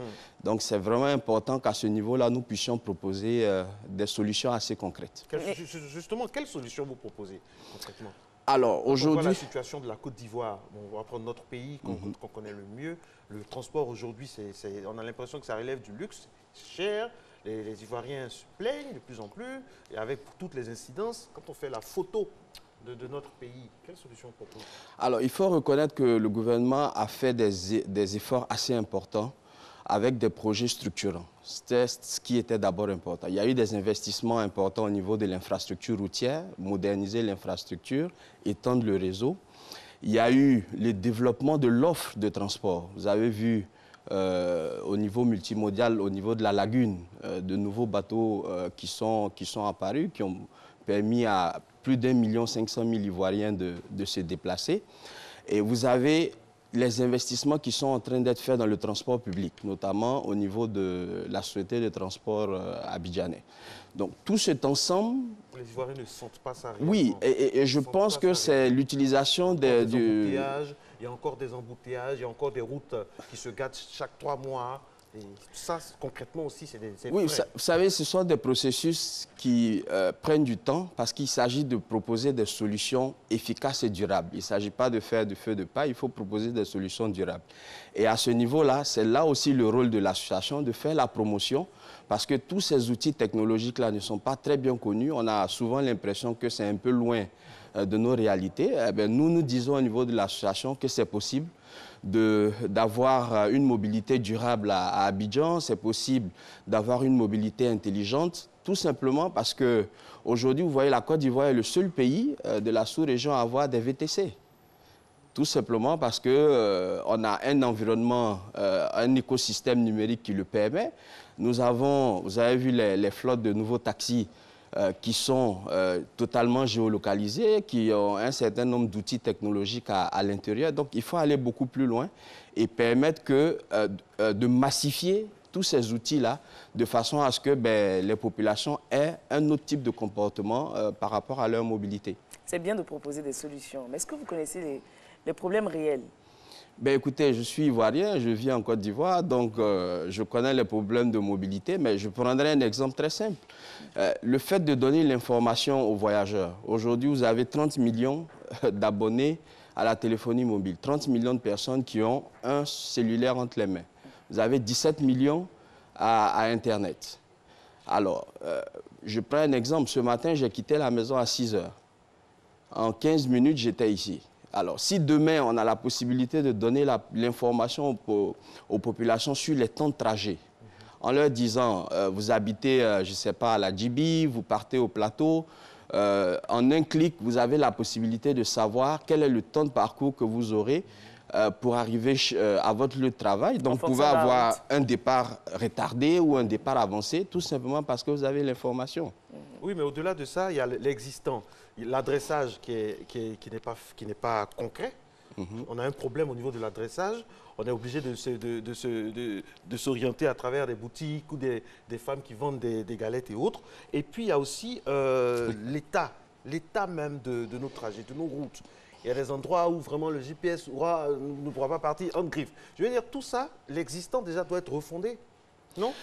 Donc c'est vraiment important qu'à ce niveau-là, nous puissions proposer des solutions assez concrètes. Justement, quelles solutions vous proposez concrètement? Alors aujourd'hui, on voit la situation de la Côte d'Ivoire. On va prendre notre pays qu'on connaît le mieux. Le transport aujourd'hui, on a l'impression que ça relève du luxe, cher. les Ivoiriens se plaignent de plus en plus, et avec toutes les incidences, quand on fait la photo de notre pays, quelle solution propose? Alors, il faut reconnaître que le gouvernement a fait des efforts assez importants avec des projets structurants. C'était ce qui était d'abord important. Il y a eu des investissements importants au niveau de l'infrastructure routière, moderniser l'infrastructure, étendre le réseau. Il y a eu le développement de l'offre de transport. Vous avez vu au niveau multimodal, au niveau de la lagune, de nouveaux bateaux qui sont apparus, qui ont permis à plus d'1 500 000 Ivoiriens de se déplacer. Et vous avez les investissements qui sont en train d'être faits dans le transport public, notamment au niveau de la société de transport abidjanais. Donc tout cet ensemble... Les Ivoiriens ne sentent pas ça réellement. Oui, et je pense que c'est l'utilisation des... Il y a encore des embouteillages, il y a encore des routes qui se gâtent chaque 3 mois. Et ça, concrètement aussi, c'est des... Oui, vous savez, ce sont des processus qui prennent du temps parce qu'il s'agit de proposer des solutions efficaces et durables. Il ne s'agit pas de faire du feu de paille, il faut proposer des solutions durables. Et à ce niveau-là, c'est là aussi le rôle de l'association de faire la promotion parce que tous ces outils technologiques-là ne sont pas très bien connus. On a souvent l'impression que c'est un peu loin de nos réalités. Eh bien, nous disons au niveau de l'association que c'est possible d'avoir une mobilité durable à Abidjan, c'est possible d'avoir une mobilité intelligente, tout simplement parce qu'aujourd'hui, vous voyez, la Côte d'Ivoire est le seul pays de la sous-région à avoir des VTC. Tout simplement parce qu'on a un environnement, un écosystème numérique qui le permet. Nous avons, vous avez vu les flottes de nouveaux taxis qui sont totalement géolocalisés, qui ont un certain nombre d'outils technologiques à l'intérieur. Donc, il faut aller beaucoup plus loin et permettre de massifier tous ces outils-là de façon à ce que les populations aient un autre type de comportement par rapport à leur mobilité. C'est bien de proposer des solutions, mais est-ce que vous connaissez les problèmes réels? Écoutez, je suis ivoirien, je vis en Côte d'Ivoire, donc je connais les problèmes de mobilité, mais je prendrai un exemple très simple. Le fait de donner l'information aux voyageurs. Aujourd'hui, vous avez 30 millions d'abonnés à la téléphonie mobile, 30 millions de personnes qui ont un cellulaire entre les mains. Vous avez 17 millions à Internet. Alors, je prends un exemple. Ce matin, j'ai quitté la maison à 6 heures. En 15 minutes, j'étais ici. Alors, si demain, on a la possibilité de donner l'information aux populations sur les temps de trajet, en leur disant, vous habitez, je ne sais pas, à la Djibi, vous partez au plateau, en un clic, vous avez la possibilité de savoir quel est le temps de parcours que vous aurez pour arriver à votre lieu de travail. Donc, vous pouvez avoir un départ retardé ou un départ avancé, tout simplement parce que vous avez l'information. Oui, mais au-delà de ça, il y a l'existant. L'adressage qui n'est pas concret. On a un problème au niveau de l'adressage. On est obligé de s'orienter à travers des boutiques ou des femmes qui vendent des galettes et autres. Et puis, il y a aussi l'état même de nos trajets, de nos routes. Il y a des endroits où vraiment le GPS ne pourra pas partir en griffe. Je veux dire, tout ça, l'existant déjà doit être refondé, non?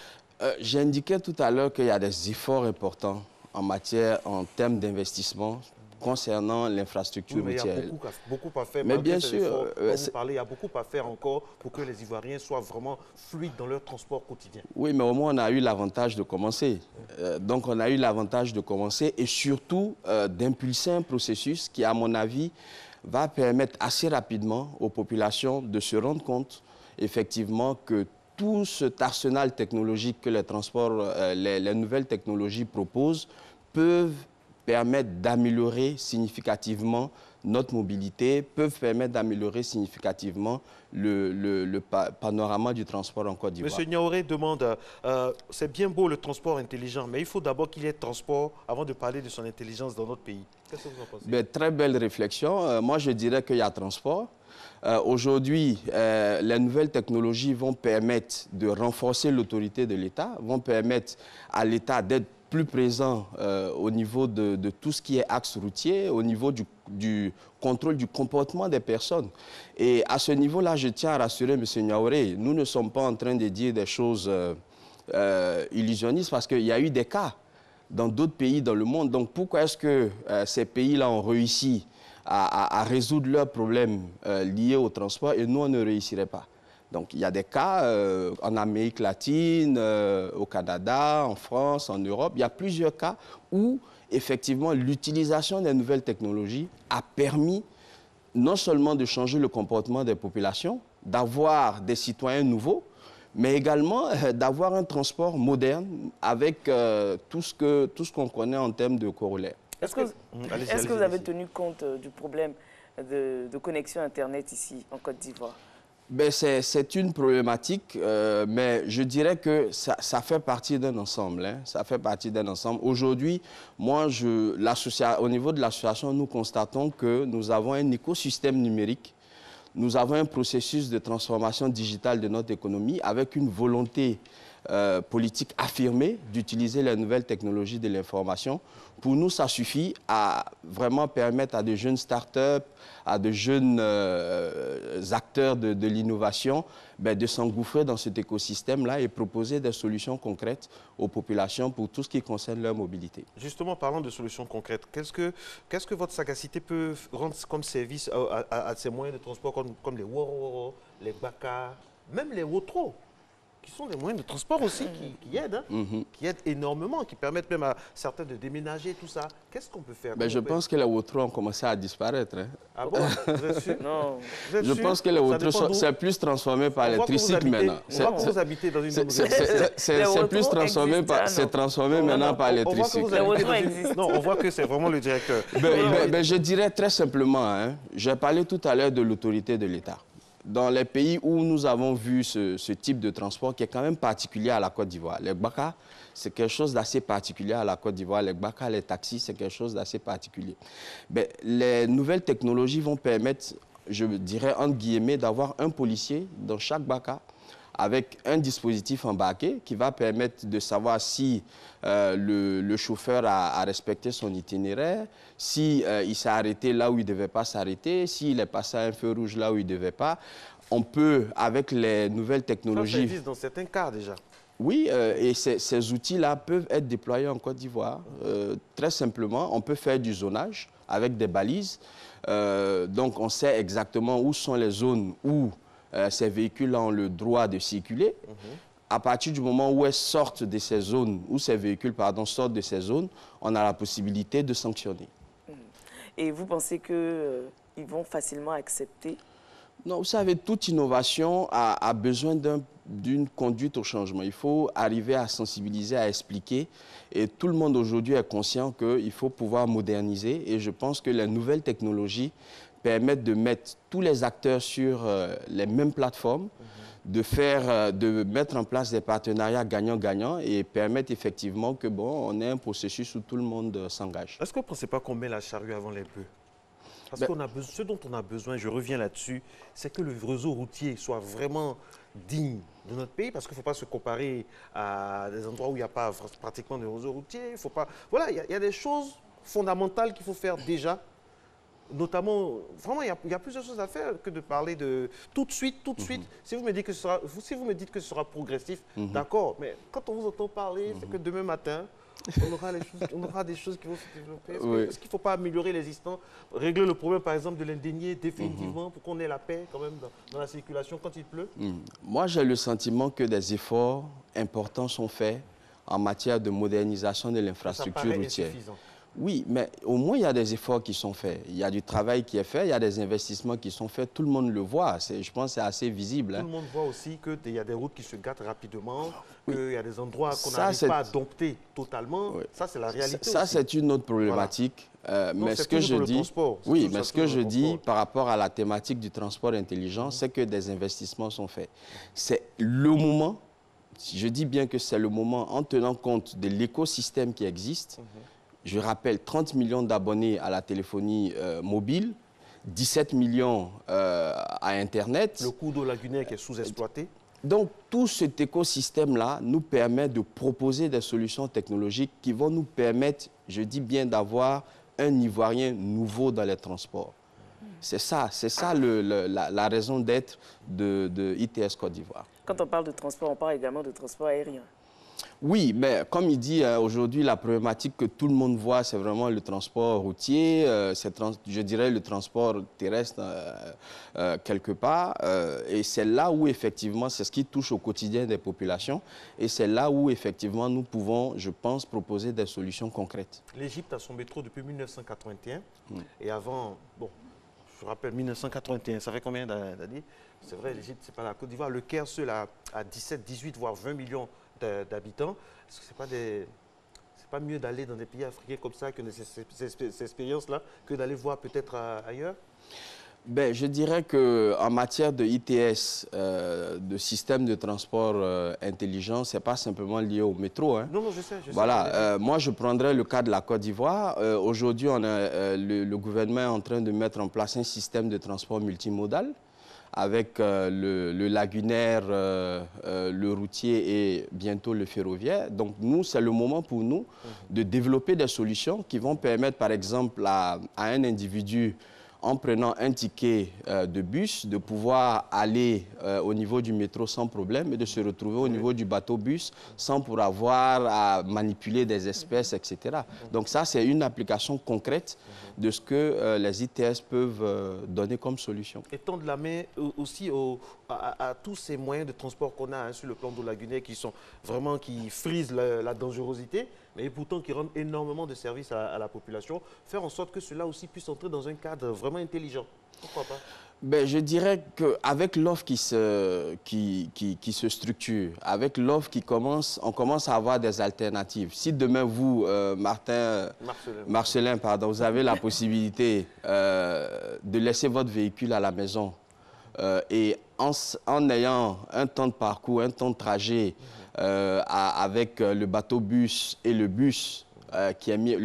J'ai indiqué tout à l'heure qu'il y a des efforts importants en termes d'investissement concernant l'infrastructure routière. Il y a beaucoup à faire. Mais bien sûr, il y a beaucoup à faire encore pour que les Ivoiriens soient vraiment fluides dans leur transport quotidien. Oui, mais au moins on a eu l'avantage de commencer. Donc on a eu l'avantage de commencer et surtout d'impulser un processus qui, à mon avis, va permettre assez rapidement aux populations de se rendre compte effectivement que tout cet arsenal technologique que les transports, les nouvelles technologies proposent peuvent permettre d'améliorer significativement notre mobilité, peuvent permettre d'améliorer significativement le panorama du transport en Côte d'Ivoire. Monsieur Niaouré demande, c'est bien beau le transport intelligent, mais il faut d'abord qu'il y ait transport avant de parler de son intelligence dans notre pays. Qu'est-ce que vous en pensez? Très belle réflexion. Moi, je dirais qu'il y a transport. Aujourd'hui, les nouvelles technologies vont permettre de renforcer l'autorité de l'État, vont permettre à l'État d'être plus présent au niveau de tout ce qui est axe routier, au niveau du contrôle du comportement des personnes. Et à ce niveau-là, je tiens à rassurer M. Niaouré, nous ne sommes pas en train de dire des choses illusionnistes parce qu'il y a eu des cas dans d'autres pays dans le monde. Donc pourquoi est-ce que ces pays-là ont réussi à résoudre leurs problèmes liés au transport et nous, on ne réussirait pas? Donc, il y a des cas en Amérique latine, au Canada, en France, en Europe. Il y a plusieurs cas où, effectivement, l'utilisation des nouvelles technologies a permis non seulement de changer le comportement des populations, d'avoir des citoyens nouveaux, mais également d'avoir un transport moderne avec tout ce qu'on connaît en termes de corollaires. Est-ce que vous avez tenu compte du problème de connexion Internet ici, en Côte d'Ivoire? Ben, c'est une problématique, mais je dirais que ça fait partie d'un ensemble. Hein. Ça fait partie d'un ensemble. Aujourd'hui, moi, au niveau de l'association, nous constatons que nous avons un écosystème numérique. Nous avons un processus de transformation digitale de notre économie avec une volonté politique affirmée d'utiliser les nouvelles technologies de l'information. Pour nous, ça suffit à vraiment permettre à de jeunes start-up, à de jeunes acteurs de l'innovation de s'engouffrer dans cet écosystème-là et proposer des solutions concrètes aux populations pour tout ce qui concerne leur mobilité. Justement, parlant de solutions concrètes, qu'est-ce que votre sagacité peut rendre comme service à ces moyens de transport comme les Woro, les Baka, même les Wotro, qui sont des moyens de transport aussi qui aident, qui aident énormément, qui permettent même à certains de déménager, tout ça. Qu'est-ce qu'on peut faire? Je pense que les Wotro ont commencé à disparaître. Hein. Ah bon? Vous êtes sûr? Non. Je pense que les Wotro, c'est plus transformé par les tricycles maintenant. On voit que vous habitez dans une... C'est plus transformé maintenant par les tricycles. Non, on voit que c'est vraiment le directeur. Je dirais très simplement, hein, j'ai parlé tout à l'heure de l'autorité de l'État. Dans les pays où nous avons vu ce type de transport qui est quand même particulier à la Côte d'Ivoire. Les Gbaka, c'est quelque chose d'assez particulier à la Côte d'Ivoire. Les Gbaka, les taxis, c'est quelque chose d'assez particulier. Les nouvelles technologies vont permettre, je dirais entre guillemets, d'avoir un policier dans chaque Gbaka avec un dispositif embarqué qui va permettre de savoir si le chauffeur a respecté son itinéraire, si il s'est arrêté là où il ne devait pas s'arrêter, s'il est passé à un feu rouge là où il ne devait pas. On peut, avec les nouvelles technologies... Ça existe dans certains cas déjà. Oui, et ces outils-là peuvent être déployés en Côte d'Ivoire. Très simplement, on peut faire du zonage avec des balises. Donc, on sait exactement où sont les zones où ces véhicules ont le droit de circuler. À partir du moment où elles sortent de ces zones, où ces véhicules, sortent de ces zones, on a la possibilité de sanctionner. Et vous pensez qu'ils vont facilement accepter? Non, vous savez, toute innovation a besoin d'une conduite au changement. Il faut arriver à sensibiliser, à expliquer. Et tout le monde aujourd'hui est conscient qu'il faut pouvoir moderniser. Et je pense que les nouvelles technologies permettent de mettre tous les acteurs sur les mêmes plateformes, de mettre en place des partenariats gagnant-gagnant et permettre effectivement que on ait un processus où tout le monde s'engage. Est-ce que vous ne pensez pas qu'on met la charrue avant les bœufs? Parce que ce dont on a besoin, je reviens là-dessus, c'est que le réseau routier soit vraiment digne de notre pays, parce qu'il ne faut pas se comparer à des endroits où il n'y a pas pratiquement de réseau routier. Il faut pas... Voilà, il y a des choses fondamentales qu'il faut faire déjà. Notamment, vraiment, il y a plusieurs choses à faire que de parler de tout de suite. Si vous me dites que ce sera progressif, d'accord, mais quand on vous entend parler, c'est que demain matin, on aura des choses qui vont se développer. Est-ce qu'il ne faut pas améliorer l'existant, régler le problème, par exemple, de l'indénié définitivement pour qu'on ait la paix quand même dans la circulation quand il pleut? Moi, j'ai le sentiment que des efforts importants sont faits en matière de modernisation de l'infrastructure routière. Oui, mais au moins, il y a des efforts qui sont faits. Il y a du travail qui est fait, il y a des investissements qui sont faits. Tout le monde le voit. Je pense que c'est assez visible. Tout le monde voit aussi qu'il y a des routes qui se gâtent rapidement, qu'il y a des endroits qu'on n'arrive pas à dompter totalement. Ça, c'est la réalité. Ça, c'est une autre problématique. Mais ce que je dis, mais ce que je dis par rapport à la thématique du transport intelligent, c'est que des investissements sont faits. C'est le moment, je dis bien que c'est le moment en tenant compte de l'écosystème qui existe. Je rappelle 30 millions d'abonnés à la téléphonie mobile, 17 millions à Internet. Le cours de la Guinée qui est sous-exploité. Donc, tout cet écosystème-là nous permet de proposer des solutions technologiques qui vont nous permettre, je dis bien, d'avoir un Ivoirien nouveau dans les transports. C'est ça la raison d'être de ITS Côte d'Ivoire. Quand on parle de transport, on parle également de transport aérien. Oui, mais comme il dit, aujourd'hui, la problématique que tout le monde voit, c'est vraiment le transport routier, je dirais le transport terrestre quelque part. Et c'est là où, effectivement, c'est ce qui touche au quotidien des populations. Et c'est là où, effectivement, nous pouvons, je pense, proposer des solutions concrètes. L'Égypte a son métro depuis 1981. Et avant, bon, je rappelle, 1981, ça fait combien d'années? C'est vrai, l'Égypte, c'est pas la Côte d'Ivoire. Le Caire, seul, a 17, 18, voire 20 millions d'habitants. Est-ce que c'est pas mieux d'aller dans des pays africains comme ça, que ces expériences-là, que d'aller voir peut-être ailleurs? Ben, je dirais qu'en matière de ITS, de système de transport intelligent, ce n'est pas simplement lié au métro. Hein. Non, je sais. Voilà, moi je prendrais le cas de la Côte d'Ivoire. Aujourd'hui, le gouvernement est en train de mettre en place un système de transport multimodal avec le lagunaire, le routier et bientôt le ferroviaire. Donc nous, c'est le moment pour nous de développer des solutions qui vont permettre, par exemple, à un individu, en prenant un ticket de bus, de pouvoir aller au niveau du métro sans problème et de se retrouver au niveau du bateau-bus sans pour avoir à manipuler des espèces, etc. Donc ça, c'est une application concrète de ce que les ITS peuvent donner comme solution. Et tendre la main aussi à tous ces moyens de transport qu'on a sur le plan de lagunaire qui frisent la dangerosité, mais pourtant qui rendent énormément de services à la population, faire en sorte que cela aussi puisse entrer dans un cadre vraiment intelligent. Pourquoi pas? Ben, je dirais qu'avec l'offre qui se structure, avec l'offre on commence à avoir des alternatives. Si demain, vous, Marcelin, pardon, vous avez la possibilité de laisser votre véhicule à la maison et en ayant un temps de parcours, un temps de trajet avec le bateau-bus et le bus, qui a mis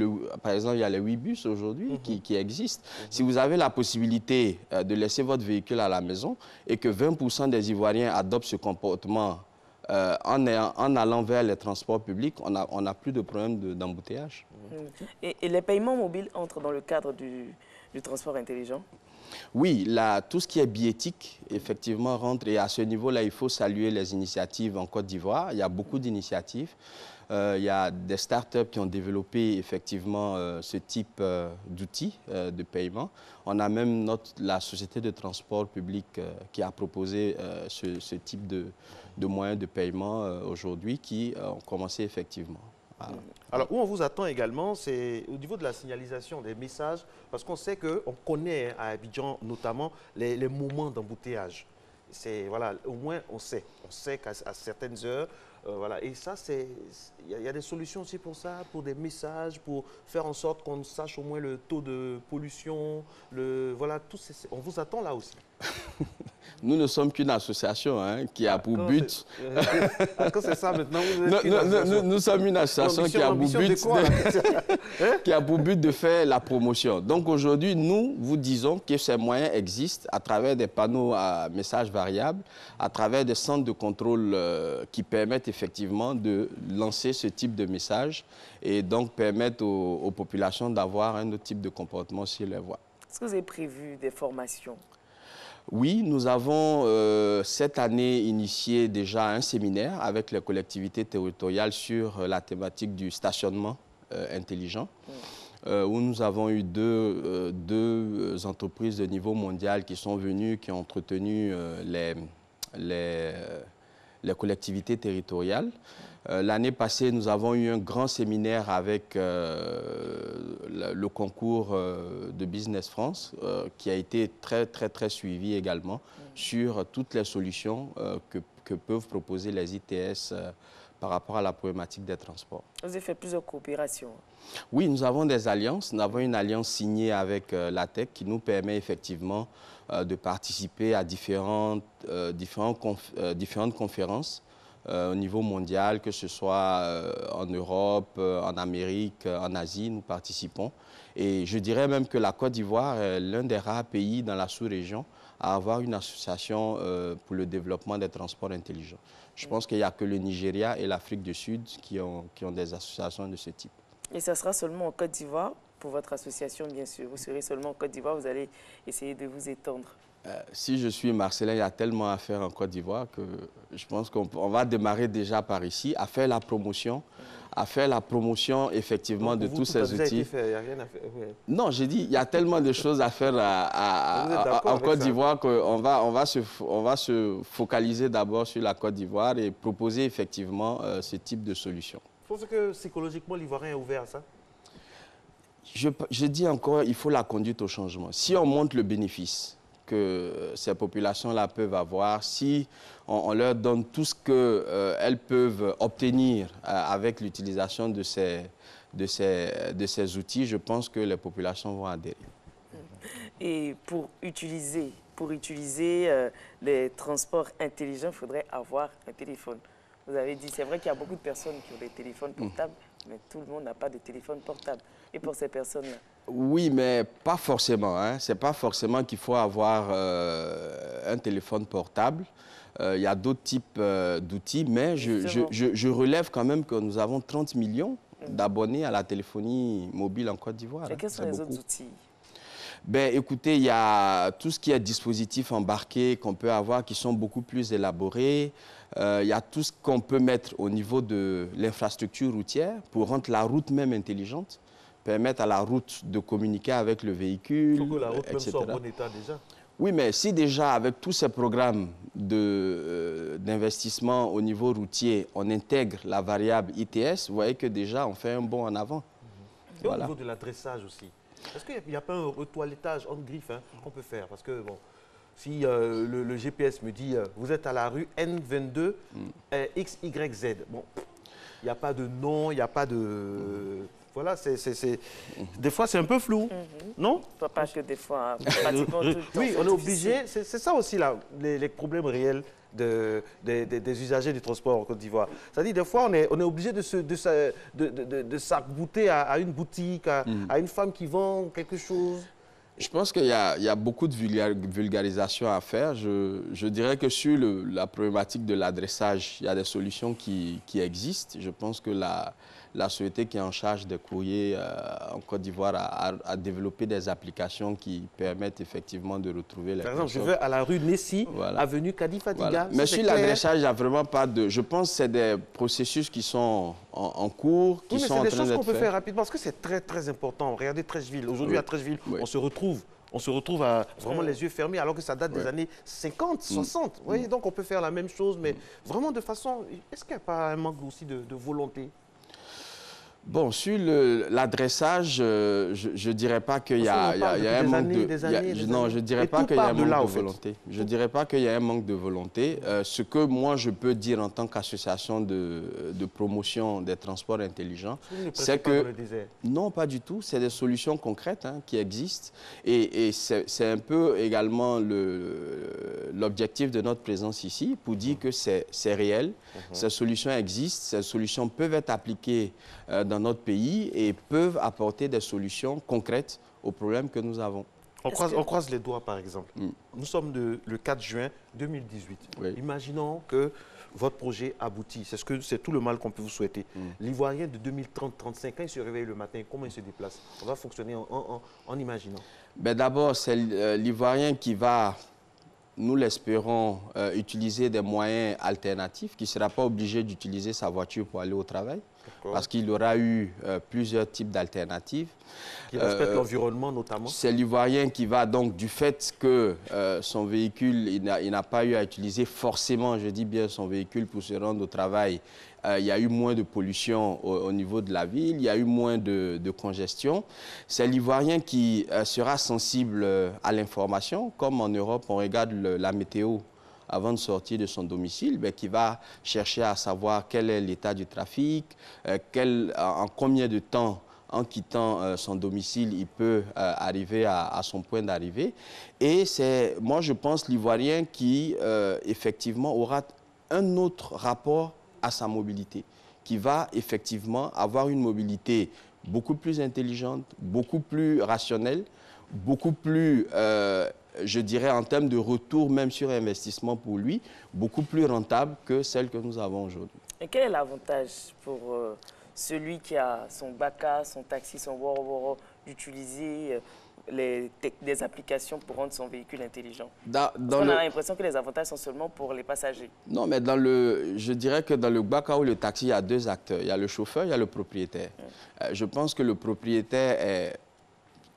par exemple, il y a les 8 bus aujourd'hui qui existent. Si vous avez la possibilité de laisser votre véhicule à la maison et que 20% des Ivoiriens adoptent ce comportement en allant vers les transports publics, on n'a plus de problème d'embouteillage. Et les paiements mobiles entrent dans le cadre du transport intelligent? Oui, tout ce qui est billettique, effectivement, rentre. Et à ce niveau-là, il faut saluer les initiatives en Côte d'Ivoire. Il y a beaucoup d'initiatives. Il y a des startups qui ont développé effectivement ce type d'outils de paiement. On a même la société de transport public qui a proposé ce type de moyens de paiement aujourd'hui qui ont commencé effectivement. Voilà. Alors, où on vous attend également, c'est au niveau de la signalisation des messages, parce qu'on sait qu'on connaît à Abidjan notamment les moments d'embouteillage. Voilà, au moins on sait qu'à certaines heures, voilà. Et ça, il y a des solutions aussi pour ça, pour des messages, pour faire en sorte qu'on sache au moins le taux de pollution, voilà, on vous attend là aussi. Nous ne sommes qu'une association qui a pour but... c'est ça maintenant? Nous sommes une association qui a pour but de faire la promotion. Donc aujourd'hui, nous vous disons que ces moyens existent à travers des panneaux à messages variables, à travers des centres de contrôle qui permettent effectivement de lancer ce type de message et donc permettre aux populations d'avoir un autre type de comportement sur les voies. Est-ce que vous avez prévu des formations? Oui, nous avons cette année initié déjà un séminaire avec les collectivités territoriales sur la thématique du stationnement intelligent, où nous avons eu deux entreprises de niveau mondial qui sont venues, qui ont entretenu les collectivités territoriales. L'année passée, nous avons eu un grand séminaire avec le concours de Business France qui a été très suivi également sur toutes les solutions que peuvent proposer les ITS par rapport à la problématique des transports. Vous avez fait plusieurs coopérations. Oui, nous avons des alliances. Nous avons une alliance signée avec l'ATEC qui nous permet effectivement de participer à différentes conférences au niveau mondial, que ce soit en Europe, en Amérique, en Asie, nous participons. Et je dirais même que la Côte d'Ivoire est l'un des rares pays dans la sous-région à avoir une association pour le développement des transports intelligents. Je pense qu'il n'y a que le Nigeria et l'Afrique du Sud qui ont des associations de ce type. Et ça sera seulement en Côte d'Ivoire pour votre association, bien sûr. Vous serez seulement en Côte d'Ivoire, vous allez essayer de vous étendre. Si je suis Marcelin, il y a tellement à faire en Côte d'Ivoire que je pense qu'on va démarrer déjà par ici, à faire la promotion, effectivement de tous ces outils. Il y a rien à faire. Oui. Non, j'ai dit, il y a tellement de choses à faire en Côte d'Ivoire qu'on va se focaliser d'abord sur la Côte d'Ivoire et proposer effectivement ce type de solution. Je pense que psychologiquement, l'Ivoirien est ouvert à ça. Je dis encore, il faut la conduite au changement. Si on montre le bénéfice que ces populations-là peuvent avoir, si on leur donne tout ce qu'elles peuvent obtenir avec l'utilisation de ces outils, je pense que les populations vont adhérer. Et pour utiliser les transports intelligents, il faudrait avoir un téléphone. Vous avez dit, c'est vrai qu'il y a beaucoup de personnes qui ont des téléphones portables, mais tout le monde n'a pas de téléphone portable. Et pour ces personnes-là? Oui, mais pas forcément. Hein. Ce n'est pas forcément qu'il faut avoir un téléphone portable. Il y a d'autres types d'outils, mais je relève quand même que nous avons 30 millions d'abonnés à la téléphonie mobile en Côte d'Ivoire. Et quels sont les autres outils? Ben, écoutez, il y a tout ce qui est dispositifs embarqués qu'on peut avoir qui sont beaucoup plus élaborés. Il y a tout ce qu'on peut mettre au niveau de l'infrastructure routière pour rendre la route même intelligente, permettre à la route de communiquer avec le véhicule, il faut que la route etc. même soit en bon état déjà. Oui, mais si déjà avec tous ces programmes d'investissement au niveau routier, on intègre la variable ITS, vous voyez que déjà on fait un bond en avant. Et voilà. Au niveau de l'adressage aussi, est-ce qu'il n'y a pas un retoilettage en griffe qu'on peut faire? Parce que bon, si le GPS me dit vous êtes à la rue N22 XYZ, bon, il n'y a pas de nom, il n'y a pas de... Voilà, des fois, c'est un peu flou, non? Pas que des fois, pratiquement tout le temps. Oui, on est obligé, c'est ça aussi là, les problèmes réels des usagers du transport en Côte d'Ivoire. C'est-à-dire, des fois, on est obligé de s'arc-bouter à une boutique, à une femme qui vend quelque chose. Je pense qu'il y a beaucoup de vulgarisation à faire. Je dirais que sur la problématique de l'adressage, il y a des solutions qui existent. Je pense que la société qui est en charge des courriers en Côte d'Ivoire a développé des applications qui permettent effectivement de retrouver les personnes. Par exemple, je vais à la rue Nessi, avenue Kadi Fadiga. Voilà. Mais sur l'adressage, il n'y a vraiment pas de... Je pense que c'est des processus qui sont en cours, qui sont en train d'être faits. Mais c'est des choses qu'on peut faire rapidement, parce que c'est très, très important. Regardez Treichville. Aujourd'hui, à Treichville, on se retrouve à vraiment les yeux fermés, alors que ça date des années 50, 60. Vous voyez, donc on peut faire la même chose, mais vraiment de façon... Est-ce qu'il n'y a pas un manque aussi de volonté? Bon, sur l'adressage, je ne dirais pas qu'il y a un manque de... Non, je ne dirais pas qu'il y a un manque de volonté. Je ne dirais pas qu'il y a un manque de volonté. Ce que moi, je peux dire en tant qu'association de promotion des transports intelligents, c'est que... Non, pas du tout. C'est des solutions concrètes qui existent. Et c'est un peu également l'objectif de notre présence ici, pour dire que c'est réel. Ces solutions existent. Ces solutions peuvent être appliquées dans notre pays et peuvent apporter des solutions concrètes aux problèmes que nous avons. On croise les doigts, par exemple. Nous sommes le 4 juin 2018. Oui. Imaginons que votre projet aboutit. C'est tout le mal qu'on peut vous souhaiter. L'Ivoirien de 2030-35, quand il se réveille le matin, comment il se déplace? On va fonctionner en imaginant. Ben d'abord, c'est l'Ivoirien qui va, nous l'espérons, utiliser des moyens alternatifs, qui ne sera pas obligé d'utiliser sa voiture pour aller au travail. Parce qu'il aura eu plusieurs types d'alternatives. Qui respectent l'environnement notamment. C'est l'Ivoirien qui va donc, du fait que son véhicule, il n'a pas eu à utiliser forcément, je dis bien son véhicule pour se rendre au travail, il y a eu moins de pollution au niveau de la ville, il y a eu moins de congestion. C'est l'Ivoirien qui sera sensible à l'information, comme en Europe, on regarde la météo avant de sortir de son domicile, qui va chercher à savoir quel est l'état du trafic, en combien de temps, en quittant son domicile, il peut arriver à son point d'arrivée. Et c'est, moi, je pense, l'Ivoirien qui, effectivement, aura un autre rapport à sa mobilité, qui va, effectivement, avoir une mobilité beaucoup plus intelligente, beaucoup plus rationnelle, beaucoup plus... je dirais en termes de retour, même sur investissement pour lui, beaucoup plus rentable que celle que nous avons aujourd'hui. Et quel est l'avantage pour celui qui a son baka, son taxi, son woro-woro, d'utiliser des applications pour rendre son véhicule intelligent? On a l'impression que les avantages sont seulement pour les passagers. Non, mais je dirais que dans le Gbaka ou le taxi, il y a deux acteurs. Il y a le chauffeur, il y a le propriétaire. Je pense que le propriétaire est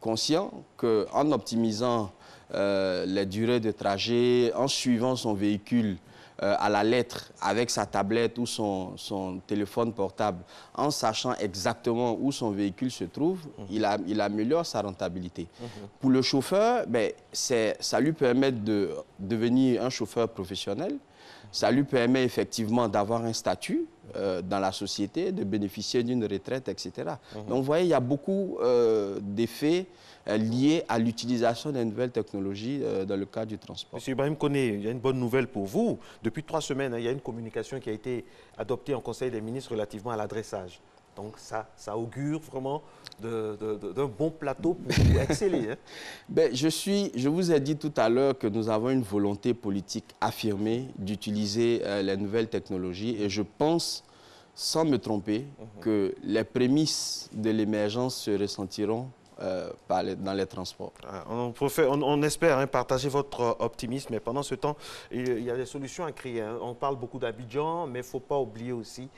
conscient qu'en optimisant les durées de trajet, en suivant son véhicule à la lettre avec sa tablette ou son téléphone portable, en sachant exactement où son véhicule se trouve, il améliore sa rentabilité. Pour le chauffeur, ça lui permet de devenir un chauffeur professionnel. Ça lui permet effectivement d'avoir un statut dans la société, de bénéficier d'une retraite, etc. Donc, vous voyez, il y a beaucoup d'effets liés à l'utilisation des nouvelles technologies dans le cadre du transport. Monsieur Ibrahim Koné, il y a une bonne nouvelle pour vous. Depuis 3 semaines, il y a une communication qui a été adoptée en Conseil des ministres relativement à l'adressage. Donc ça augure vraiment d'un bon plateau pour exceller. Hein. Je vous ai dit tout à l'heure que nous avons une volonté politique affirmée d'utiliser les nouvelles technologies et je pense, sans me tromper, que les prémices de l'émergence se ressentiront dans les transports. On espère partager votre optimisme, mais pendant ce temps, il y a des solutions à créer. Hein. On parle beaucoup d'Abidjan, mais il ne faut pas oublier aussi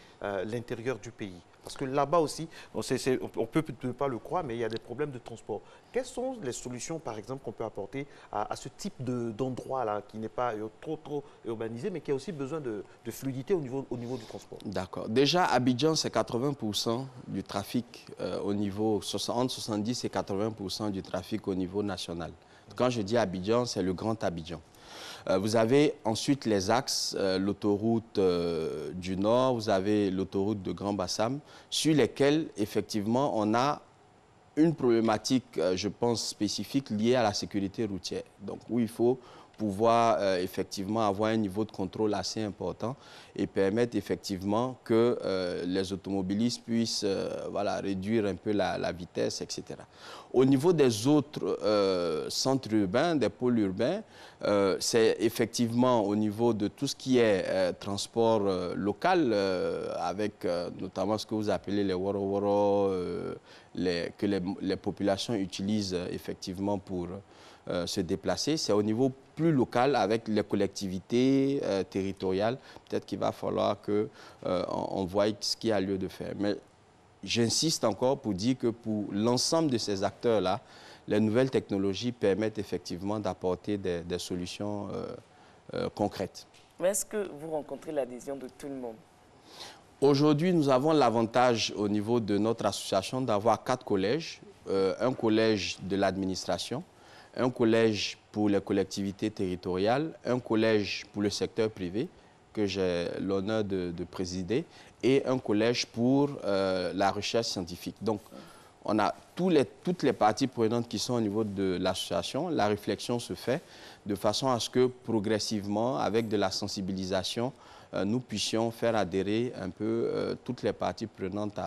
l'intérieur du pays. Parce que là-bas aussi, on ne peut pas le croire, mais il y a des problèmes de transport. Quelles sont les solutions, par exemple, qu'on peut apporter à ce type d'endroit-là, qui n'est pas trop urbanisé, mais qui a aussi besoin de fluidité au niveau du transport? D'accord. Déjà, Abidjan, c'est 80% du trafic au niveau, entre 70 et 80% du trafic au niveau national. Quand je dis Abidjan, c'est le Grand Abidjan. Vous avez ensuite les axes, l'autoroute du Nord, vous avez l'autoroute de Grand Bassam, sur lesquels, effectivement, on a une problématique, je pense, spécifique liée à la sécurité routière. Donc, où il faut pouvoir effectivement avoir un niveau de contrôle assez important et permettre effectivement que les automobilistes puissent réduire un peu la vitesse, etc. Au niveau des autres centres urbains, des pôles urbains, c'est effectivement au niveau de tout ce qui est transport local, avec notamment ce que vous appelez les woro-woro, que les populations utilisent effectivement pour se déplacer. C'est au niveau plus local avec les collectivités territoriales. Peut-être qu'il va falloir qu'on voie ce qu'il y a lieu de faire. Mais j'insiste encore pour dire que pour l'ensemble de ces acteurs-là, les nouvelles technologies permettent effectivement d'apporter des solutions concrètes. Mais est-ce que vous rencontrez l'adhésion de tout le monde? Aujourd'hui, nous avons l'avantage au niveau de notre association d'avoir 4 collèges. Un collège de l'administration, un collège pour les collectivités territoriales, un collège pour le secteur privé, que j'ai l'honneur de présider, et un collège pour la recherche scientifique. Donc, on a toutes les parties prenantes qui sont au niveau de l'association. La réflexion se fait de façon à ce que, progressivement, avec de la sensibilisation, nous puissions faire adhérer un peu toutes les parties prenantes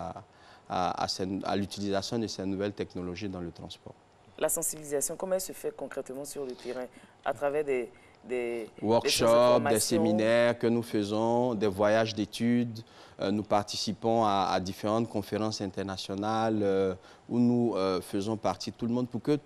à l'utilisation de ces nouvelles technologies dans le transport. La sensibilisation, comment elle se fait concrètement sur le terrain? À travers des workshops, des séminaires que nous faisons, des voyages d'études. Nous participons à différentes conférences internationales où nous faisons partie de tout le monde pour que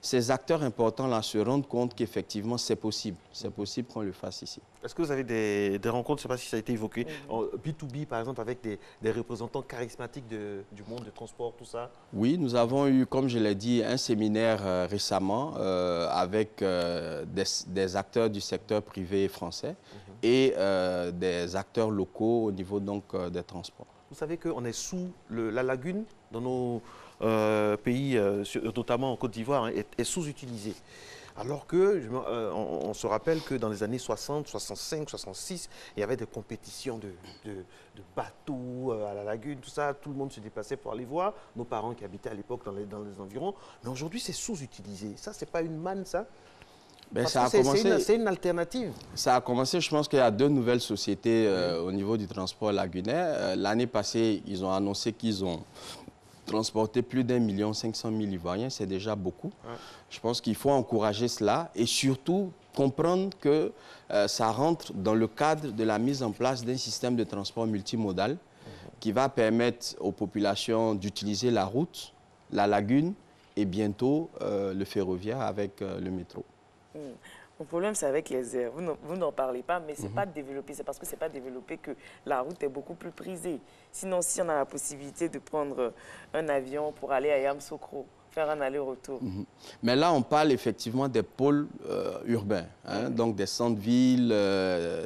ces acteurs importants-là se rendent compte qu'effectivement, c'est possible. C'est possible qu'on le fasse ici. Est-ce que vous avez des rencontres, je ne sais pas si ça a été évoqué, en B2B, par exemple, avec des représentants charismatiques du monde du transport, tout ça? Oui, nous avons eu, comme je l'ai dit, un séminaire récemment avec des acteurs du secteur privé français et des acteurs locaux au niveau donc, des transports. Vous savez qu'on est sous la lagune dans nos pays, notamment en Côte d'Ivoire, est sous-utilisée. Alors on se rappelle que dans les années 60, 65, 66, il y avait des compétitions de bateaux à la lagune, tout ça. Tout le monde se déplaçait pour aller voir. Nos parents qui habitaient à l'époque dans les environs. Mais aujourd'hui, c'est sous-utilisé. Ça, c'est pas une manne, ça? C'est une alternative. Ça a commencé, je pense qu'il y a 2 nouvelles sociétés au niveau du transport lagunaire. L'année passée, ils ont annoncé qu'ils ont transporté plus d'1 500 000 Ivoiriens. C'est déjà beaucoup. Ouais. Je pense qu'il faut encourager cela et surtout comprendre que ça rentre dans le cadre de la mise en place d'un système de transport multimodal, mhm, qui va permettre aux populations d'utiliser la route, la lagune et bientôt le ferroviaire avec le métro. Le problème, c'est avec les airs. Vous n'en parlez pas, mais ce n'est pas développé. C'est parce que ce n'est pas développé que la route est beaucoup plus prisée. Sinon, si on a la possibilité de prendre un avion pour aller à Yamoussoukro, faire un aller-retour. Mais là, on parle effectivement des pôles urbains, hein, donc des centres-villes,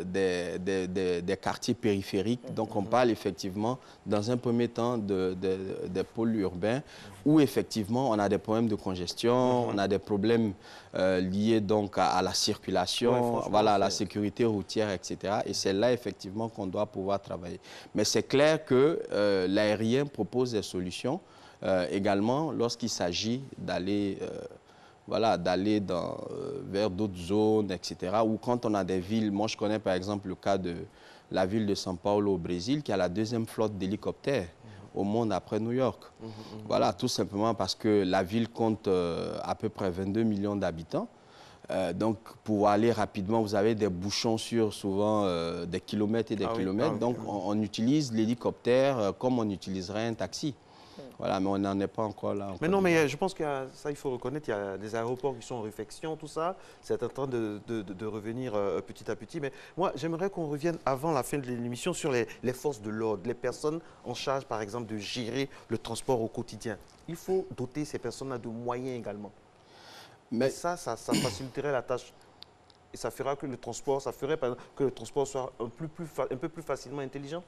des quartiers périphériques. Donc, on parle effectivement, dans un premier temps, des pôles urbains où effectivement, on a des problèmes de congestion, on a des problèmes liés donc à la circulation, voilà, à la sécurité routière, etc. Et c'est là, effectivement, qu'on doit pouvoir travailler. Mais c'est clair que l'aérien propose des solutions. Également, lorsqu'il s'agit d'aller vers d'autres zones, etc. Ou quand on a des villes, moi je connais par exemple le cas de la ville de São Paulo au Brésil, qui a la deuxième flotte d'hélicoptères au monde après New York. Voilà, tout simplement parce que la ville compte à peu près 22 millions d'habitants. Donc, pour aller rapidement, vous avez des bouchons sur souvent des kilomètres et des kilomètres. Donc, on utilise l'hélicoptère comme on utiliserait un taxi. Voilà, mais on n'en est pas encore là. Mais non, mais je pense que ça, il faut reconnaître, il y a des aéroports qui sont en réflexion, tout ça. C'est en train de revenir petit à petit. Mais moi, j'aimerais qu'on revienne avant la fin de l'émission sur les forces de l'ordre, les personnes en charge, par exemple, de gérer le transport au quotidien. Il faut doter ces personnes-là de moyens également. Mais ça faciliterait la tâche. Et ça fera que le transport, que le transport soit un peu plus facilement intelligent.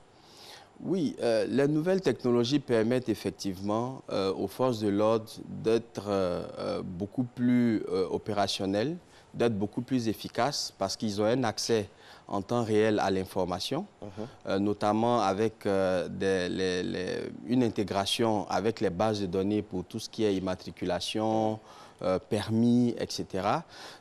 Oui, les nouvelles technologies permettent effectivement aux forces de l'ordre d'être beaucoup plus opérationnelles, d'être beaucoup plus efficaces parce qu'ils ont un accès en temps réel à l'information, notamment avec une intégration avec les bases de données pour tout ce qui est immatriculation, permis, etc.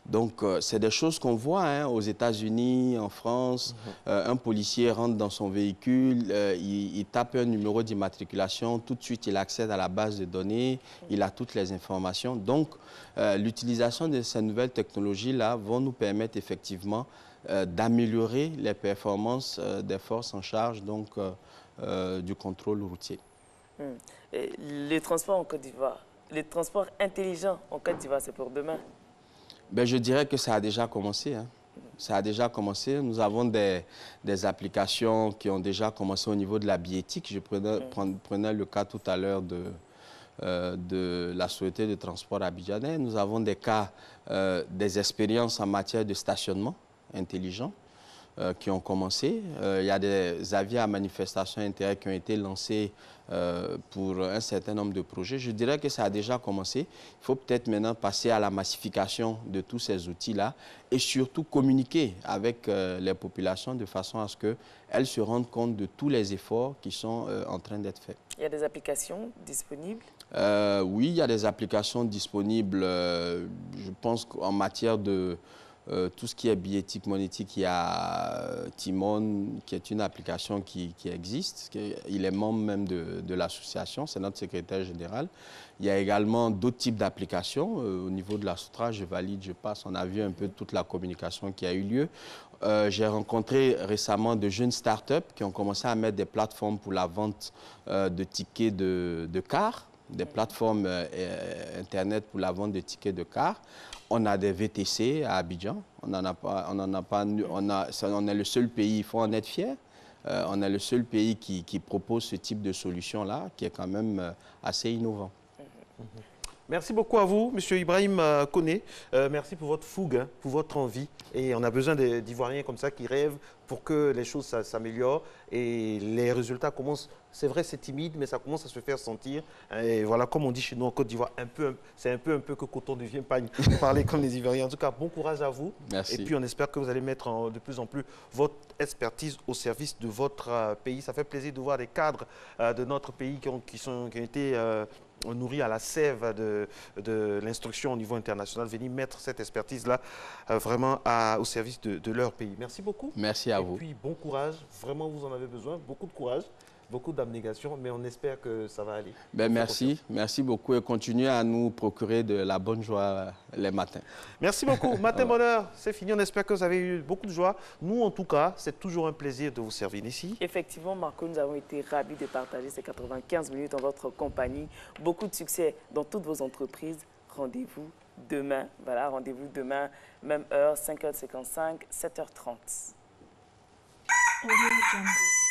Donc, c'est des choses qu'on voit aux États-Unis, en France. Un policier rentre dans son véhicule, il tape un numéro d'immatriculation, tout de suite, il accède à la base de données, il a toutes les informations. Donc, l'utilisation de ces nouvelles technologies-là vont nous permettre effectivement d'améliorer les performances des forces en charge donc, du contrôle routier. Les transports en Côte d'Ivoire, les transports intelligents en Côte d'Ivoire, c'est pour demain? Ben, je dirais que ça a déjà commencé. Hein. Ça a déjà commencé. Nous avons des applications qui ont déjà commencé au niveau de la billettique. Je prenais le cas tout à l'heure de la Société de transport abidjanais. Nous avons des cas, des expériences en matière de stationnement intelligent qui ont commencé. Il y a des avis à manifestation d'intérêt qui ont été lancés pour un certain nombre de projets. Je dirais que ça a déjà commencé. Il faut peut-être maintenant passer à la massification de tous ces outils-là et surtout communiquer avec les populations de façon à ce qu'elles se rendent compte de tous les efforts qui sont en train d'être faits. Il y a des applications disponibles? Oui, il y a des applications disponibles. Je pense qu'en matière de tout ce qui est billettique monétique, il y a Timon, qui est une application qui existe. Il est membre même de l'association, c'est notre secrétaire général. Il y a également d'autres types d'applications. Au niveau de la Soutra, je valide, je passe. On a vu un peu toute la communication qui a eu lieu. J'ai rencontré récemment de jeunes startups qui ont commencé à mettre des plateformes pour la vente de tickets de car, des plateformes Internet pour la vente de tickets de car. On a des VTC à Abidjan. On est le seul pays, il faut en être fier. On est le seul pays qui propose ce type de solution-là, qui est quand même assez innovant. Merci beaucoup à vous, M. Ibrahim Koné. Merci pour votre fougue, hein, pour votre envie. Et on a besoin d'Ivoiriens comme ça qui rêvent pour que les choses s'améliorent. Et les résultats commencent, c'est vrai, c'est timide, mais ça commence à se faire sentir. Et voilà, comme on dit chez nous en Côte d'Ivoire, c'est un peu que coton devient pagne, pour parler comme les Ivoiriens. En tout cas, bon courage à vous. Merci. Et puis, on espère que vous allez mettre de plus en plus votre expertise au service de votre pays. Ça fait plaisir de voir des cadres de notre pays qui ont été nourris à la sève de l'instruction au niveau international, venir mettre cette expertise-là vraiment au service de leur pays. Merci beaucoup. Merci à vous. Et puis, bon courage. Vraiment, vous en avez besoin. Beaucoup de courage. beaucoup d'abnégation, mais on espère que ça va aller. Ben, merci beaucoup et continuez à nous procurer de la bonne joie les matins. Merci beaucoup. Matin Bonheur, c'est fini. On espère que vous avez eu beaucoup de joie. Nous, en tout cas, c'est toujours un plaisir de vous servir ici. Effectivement, Marco, nous avons été ravis de partager ces 95 minutes en votre compagnie. Beaucoup de succès dans toutes vos entreprises. Rendez-vous demain. Voilà, rendez-vous demain, même heure, 5h55, 7h30. Audio Jungle.